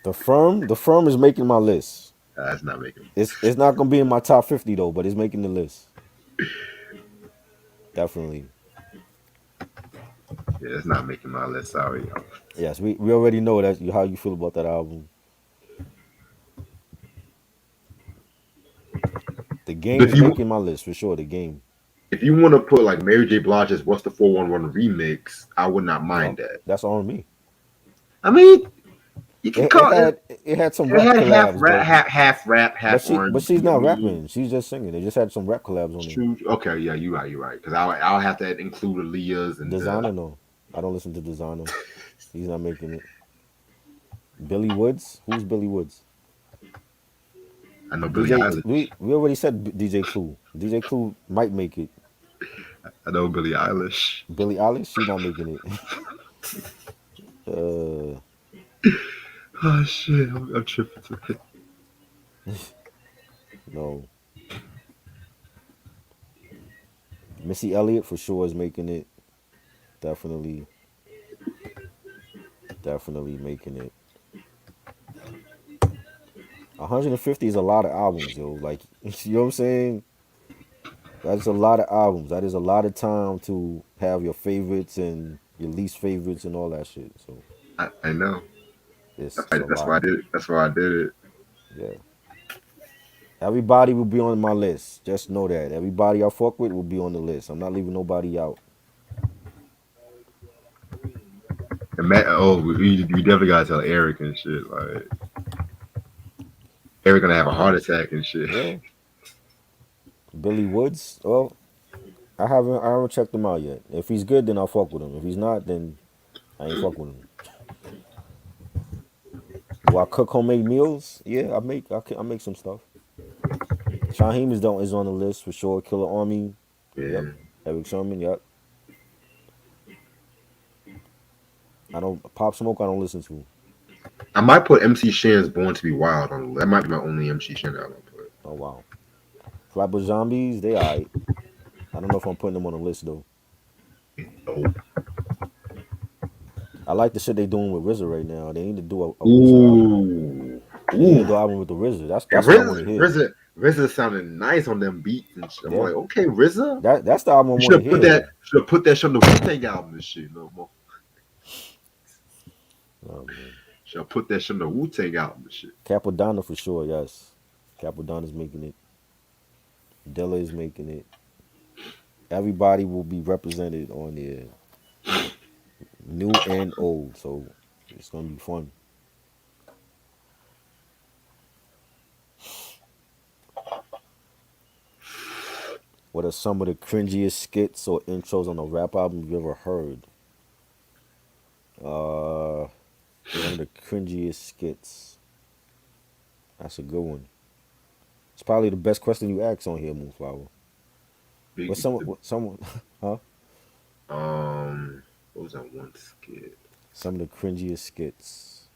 The firm is making my list. That's not making. It's not gonna be in my top 50 though, but it's making the list. Definitely. Yeah, it's not making my list. Sorry, y'all. Yes, we already know that how you feel about that album. The But game if is you making my list for sure. The game. if you want to put like Mary J. Blige's "What's the 411" remix, I would not mind No, that. that's on me. I mean, you can It call it. had some It rap had half collabs, rap, but half rap, half she's R&B. I not mean, rapping. She's just singing. They just had some rap collabs on it's there. true. Okay, yeah, you're right. You're right. Because I'll have to include Aaliyah's and Designer, no. I don't listen to Designer. He's not making it. Billy Woods? Who's Billy Woods? I know Billie DJ. Eilish. We already said DJ Clue. DJ Clue might make it. I know Billie Eilish. Billie Eilish, she's not making it. uh, Oh shit, I'm tripping today. no. Missy Elliott for sure is making it. Definitely, definitely making it. 150 is a lot of albums, yo. Like, you know what I'm saying? That's a lot of albums. That is a lot of time to have your favorites and your least favorites and all that shit. So I know. it's a That's why lot. I did it. That's why I did it. Yeah. Everybody will be on my list. Just know that. Everybody I fuck with will be on the list. I'm not leaving nobody out. And Matt, oh, we definitely gotta tell Eric and shit. Like Eric gonna have a heart attack and shit. Yeah. Billy Woods. Well, I haven't checked him out yet. If he's good, then I'll fuck with him. If he's not, then I ain't fuck with him. Do I cook homemade meals? Yeah, I make some stuff. Shaheem is on the list for sure. Killer Army. Yep. Yeah. Eric Sherman. Yep. I don't Pop Smoke. I don't listen to. I might put MC Shan's "Born to Be Wild" on the list. That might be my only MC Shan album. But Oh wow. Flatbush Zombies. They alright. I don't know if I'm putting them on the list though. dope. I like the shit they doing with RZA right now. They need to do a RZA album. Ooh, He Ooh, did the album with the RZA. That's yeah, what I want to hear. RZA sounded nice on them beats and shit. I'm Yeah, like, okay, RZA. that's the album I You want to hear. should have put that shit on the Wu-Tang album and shit. No more. Oh man, Should have put that shit on the Wu-Tang album and shit. Capadonna for sure. Yes, Capadonna's making it. Dilla is making it. Everybody will be represented on there, new and old. So it's gonna be fun. What are some of the cringiest skits or intros on a rap album you've ever heard? One of the cringiest skits. That's a good one. It's probably the best question you asked on here, Moonflower. Big, What someone, huh? what was that one skit? Some of the cringiest skits.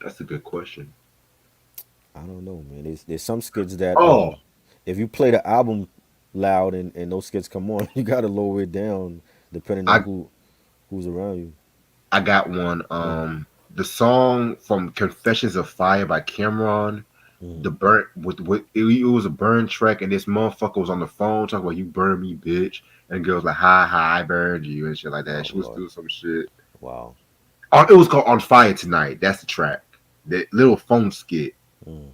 That's a good question. I don't know, man. There's some skits that Oh, if you play the album loud and those skits come on, you gotta lower it down depending on I who's around you. I got one. The song from Confessions of Fire by Cameron. Mm. The burnt with it was a burn track, and this motherfucker was on the phone talking about you burned me, bitch, and the girl's like, hi, I burned you and shit like that. Oh She was Lord, doing some shit. wow. It was called On Fire Tonight. That's the track. That little phone skit. Mm.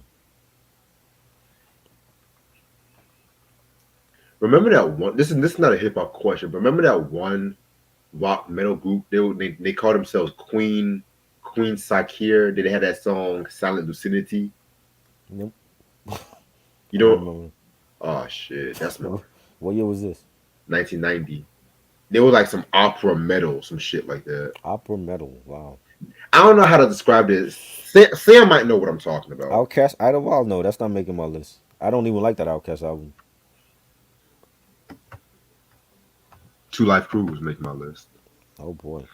Remember that one? This is not a hip hop question, but remember that one rock metal group? They called themselves Queen Sakir. They had that song Silent Lucidity. Nope. You I don't know? remember. Oh shit, that's my What year was this? 1990. They were like some opera metal, some shit like that. Opera metal. Wow. I don't know how to describe this. Sam might know what I'm talking about. Outcast Idlewild? No, that's not making my list. I don't even like that Outcast album. Two Life Crew was making my list. Oh boy.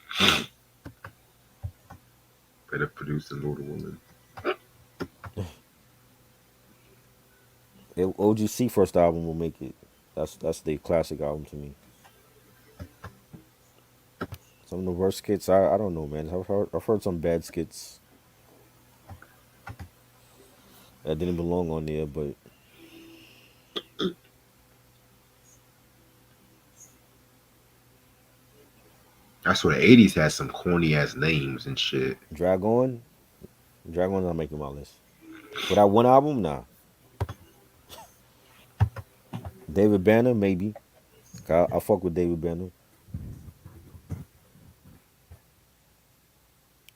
Better produce than Lord of Woman. OGC first album will make it. That's the classic album to me. Some of the worst skits, I don't know, man. I've heard some bad skits that didn't belong on there, but That's where the 80s had some corny ass names and shit. Dragon, Dragon's not making my list. For that one album, nah. David Banner, maybe. I fuck with David Banner.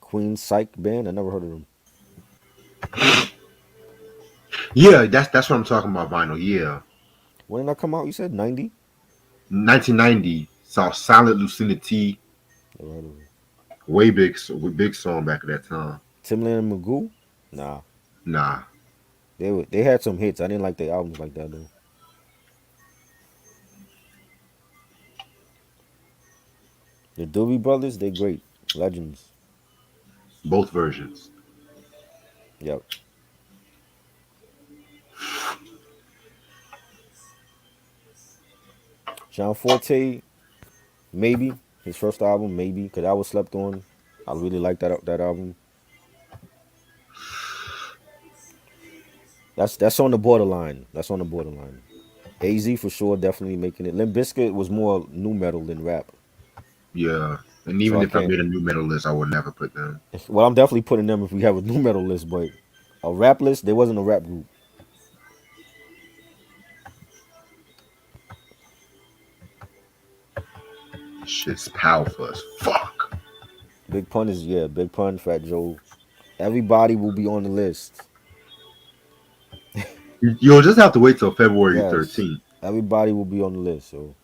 Queen Psych Band, I never heard of them. Yeah, that's what I'm talking about, vinyl. Yeah. When did that come out? You said 90? 1990 saw Silent Lucidity. Never heard of them. Way big song back at that time. Timbaland and Magoo? Nah. Nah. They had some hits. I didn't like their albums like that though. The Doobie Brothers, they great. Legends. Both versions. Yep. John Forte, maybe. His first album, maybe. Cause I was slept on. I really like that album. That's on the borderline. That's on the borderline. AZ for sure, definitely making it. Limp Bizkit was more new metal than rap. Yeah. And So even I if I can't. made a new metal list, I would never put them. Well, I'm definitely putting them if we have a new metal list, but a rap list, there wasn't a rap group. Shit's powerful as fuck. Big Pun is Big Pun, Fat Joe. Everybody will be on the list. You'll just have to wait till February Yes. 13th. Everybody will be on the list. So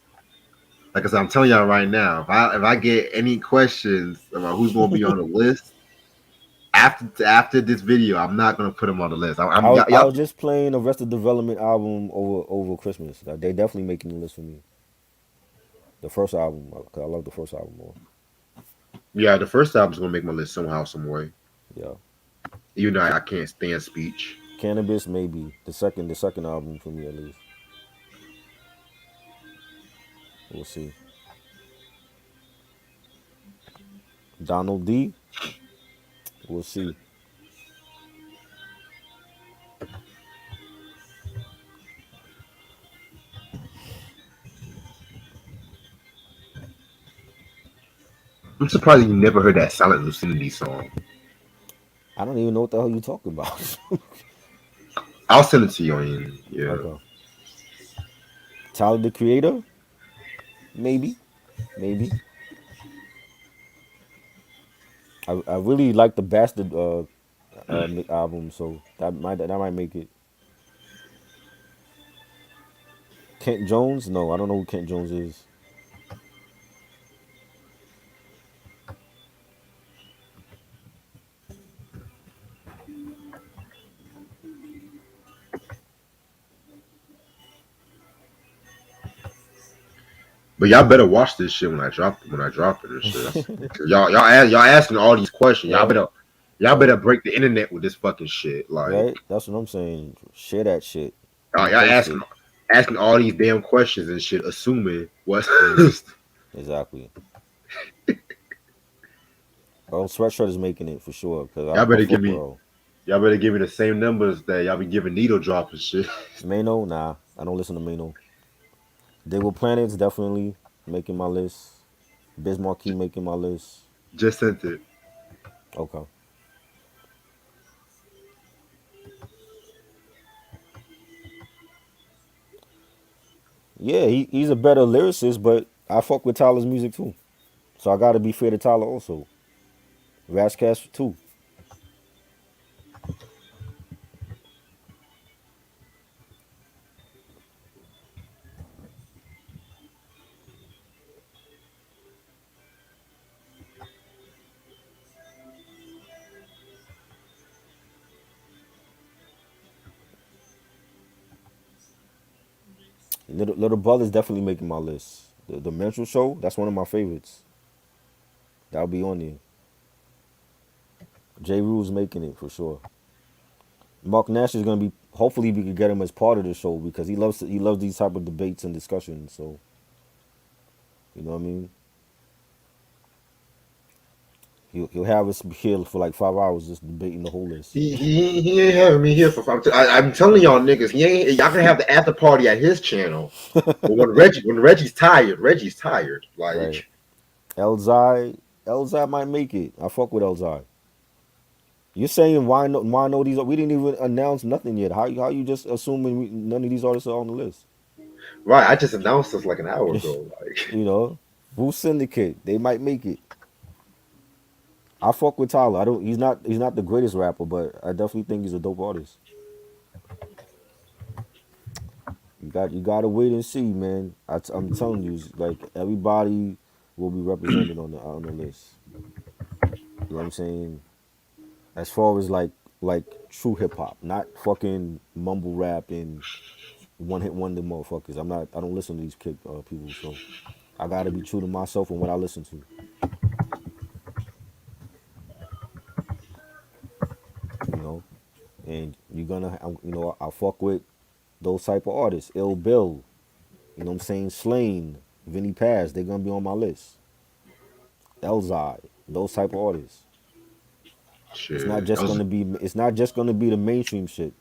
Like I said, I'm telling y'all right now, if I get any questions about who's gonna be on the list after this video, I'm not gonna put them on the list. I was just playing Arrested Development album over Christmas. They definitely making the list for me. The first album, 'cause I love the first album more. Yeah, the first album's gonna make my list somehow, some way. Yeah. Even though I can't stand Speech. Cannabis, maybe the second album for me at least. We'll see. Donald D. We'll see. I'm surprised you never heard that Silent Lucidity song. I don't even know what the hell you talking about. I'll send it to you on yeah. Okay. Tyler the Creator? Maybe. Maybe. I really like the Bastard album, so that might make it. Kent Jones? No, I don't know who Kent Jones is. But y'all better watch this shit when I drop it and shit. Y'all asking all these questions. Right. Y'all better break the internet with this fucking shit. Like Right? That's what I'm saying. Share that shit. y'all Repost asking all these damn questions and shit, assuming what. Exactly. Earl Sweatshirt is making it for sure. Cause Y'all I better fuck give with me Earl. y'all better give me the same numbers that y'all be giving Needle Drop and shit. Mano? Nah. I don't listen to Mano. Diggle Planets definitely making my list. Bismarcky making my list. Just sent it. Okay. Yeah, he's a better lyricist, but I fuck with Tyler's music too. So I gotta be fair to Tyler also. Rashcast too. Little Brother's definitely making my list. The Mental Show, that's one of my favorites. That'll be on there. J. Rule's making it for sure. Mark Nash is gonna be. Hopefully, we could get him as part of the show because he loves these type of debates and discussions. So you know what I mean. He'll have us here for like 5 hours just debating the whole list. He ain't having me here for 5. I'm telling y'all niggas, he ain't. Y'all can have the after party at his channel. But when Reggie's tired, Reggie's tired. Right. Like Elzai might make it. I fuck with Elzai. You're saying why no these? We didn't even announce nothing yet. How you just assuming none of these artists are on the list? right, I just announced this like an hour ago. Like You know, Wu Syndicate, they might make it. I fuck with Tyler. I don't. He's not the greatest rapper, but I definitely think he's a dope artist. You gotta wait and see, man. I'm telling you, like everybody will be represented on the list. You know what I'm saying? As far as like true hip hop, not fucking mumble rap and one hit wonder motherfuckers. I don't listen to these people, so I gotta be true to myself and what I listen to. You know, and I fuck with those type of artists. Ill Bill, you know what I'm saying? Slain, Vinny Paz, they're gonna be on my list. Elzai, those type of artists. It's not shit, just gonna be. It's not just gonna be the mainstream shit.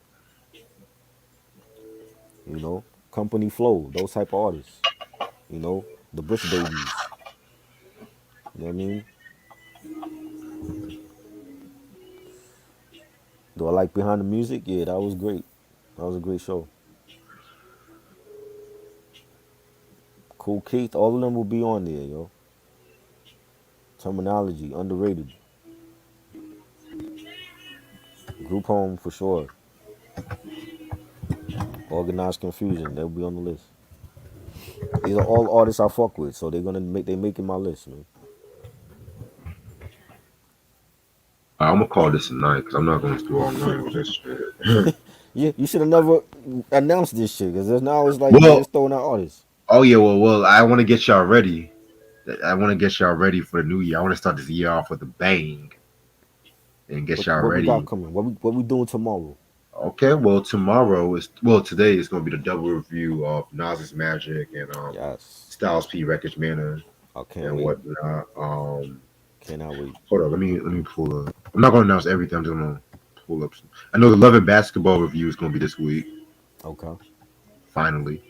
You know, Company Flow, those type of artists. You know, the Bush Babies. You know what I mean? Do I like Behind the Music? Yeah, that was great. That was a great show. Cool Keith, all of them will be on there, yo. Terminology, underrated. Group Home for sure. Organized Confusion, they'll be on the list. These are all artists I fuck with, so they making my list, man. I'm gonna call this a night because I'm not going to do all night with this shit. Yeah, you should have never announced this shit, because now it's like you Well, just throwing out artists. oh yeah, well, I want to get y'all ready. I want to get y'all ready for the new year. I want to start this year off with a bang and get y'all What we got ready. coming? What we doing tomorrow? Okay, today is going to be the double review of Nas's Magic and Yes. Styles P Records Manor I can't and wait. whatnot. Cannot wait. Hold on, let me pull up. I'm not gonna announce everything. I'm just gonna pull up. I know the Love and Basketball review is gonna be this week. Okay. Finally,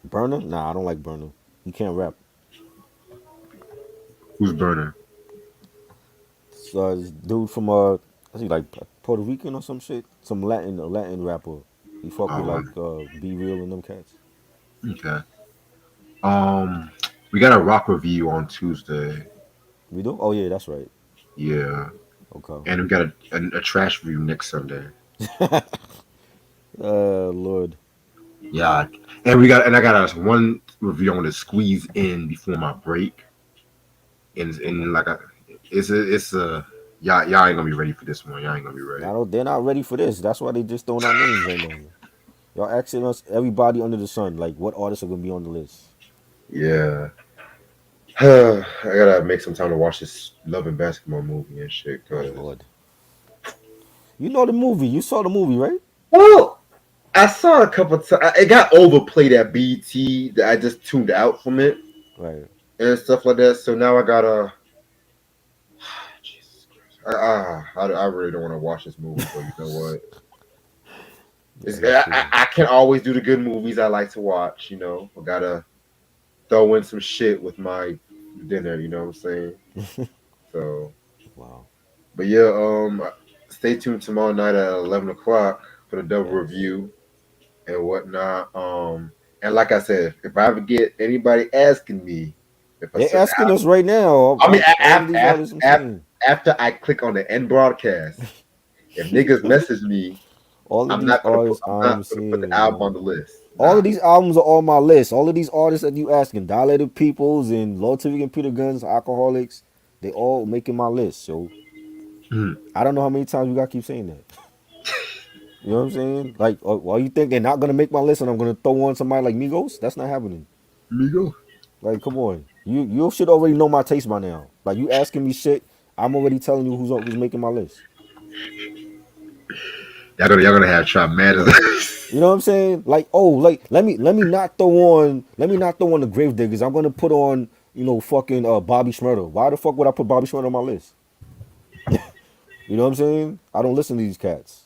Burner? Nah, I don't like Burner. He can't rap. who's Burner? So this dude from is he like Puerto Rican or some shit? Some Latin rapper. He fuck with Oh, like Be Real and them cats. okay. We got a rock review on Tuesday. We do? Oh yeah, that's right. Yeah, Okay. and we got a trash review next Sunday. Lord. Yeah, and I got us one review on to squeeze in before my break, and like it's a y'all ain't gonna be ready for this one. Y'all ain't gonna be ready. They're not ready for this. That's why they just throwing out names right now. Y'all asking us everybody under the sun, like what artists are gonna be on the list. Yeah, I gotta make some time to watch this Love and Basketball movie and shit. Oh Cause Lord. You know the movie. You saw the movie, right? well, I saw a couple times. It got overplayed at BT. That I just tuned out from it Right. and stuff like that. So now I gotta. Jesus Christ. I really don't want to watch this movie, but you know what? I can't always do the good movies I like to watch. You know, I gotta throw in some shit with my dinner. You know what I'm saying? So, Wow. but yeah, stay tuned tomorrow night at 11 o'clock for the double Yes. review and whatnot. And like I said, if I ever get anybody asking me if a They're certain asking us right now. I mean, All of these artists I'm saying. after I click on the end broadcast, if niggas message me, All of I'm these not gonna artists I'm put the seeing, album on man. the list. All Nah. of these albums are on my list. All of these artists that you asking, Dilated Peoples and Lord Tivik and Peter Guns, Alcoholics, they all making my list. So Hmm. I don't know how many times we gotta keep saying that. You know what I'm saying? Like, why you think they're not gonna make my list and I'm gonna throw on somebody like Migos? That's not happening. Migo. Like, come on, you should already know my taste by now. Like, you asking me shit, I'm already telling you who's making my list. Y'all gonna have Trap mad as You know what I'm saying? Like, oh, like let me not throw on the Gravediggers. I'm gonna put on fucking Bobby Shmurda. Why the fuck would I put Bobby Shmurda on my list? You know what I'm saying? I don't listen to these cats.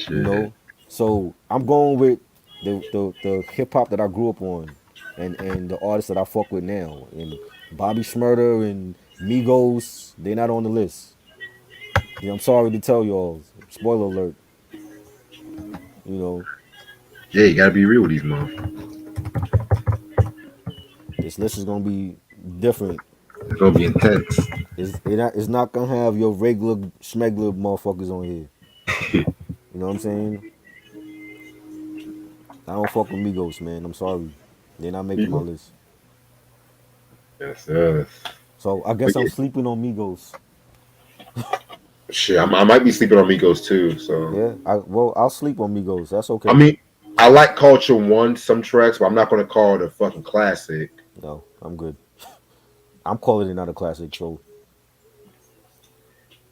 You shit. know, so I'm going with the hip hop that I grew up on, and the artists that I fuck with now. And Bobby Shmurda and Migos, they're not on the list. Yeah, I'm sorry to tell y'all. Spoiler alert. You know, Yeah, you gotta be real with these motherfuckers. this list is gonna be different. It's gonna be intense. It's not gonna have your regular schmegler motherfuckers on here. You know what I'm saying? I don't fuck with Migos, man. I'm sorry. They're not making my Migo. list. Yes. So I But guess I'm yeah, sleeping on Migos. shit, I might be sleeping on Migos too. So Yeah. I'll sleep on Migos. That's I okay. mean, I like Culture One some tracks, but I'm not gonna call it a fucking classic. No, I'm good. I'm calling it not a classic. So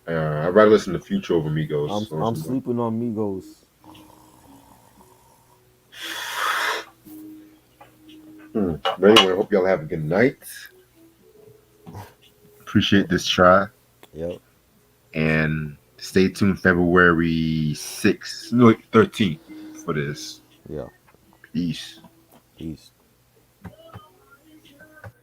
I'd rather listen to Future over I'm Migos. I'm Honestly. sleeping on Migos. But anyway, I hope y'all have a good night. Appreciate this try. Yep. And stay tuned February 6th, no, 13th for this. Yeah. Peace. Peace.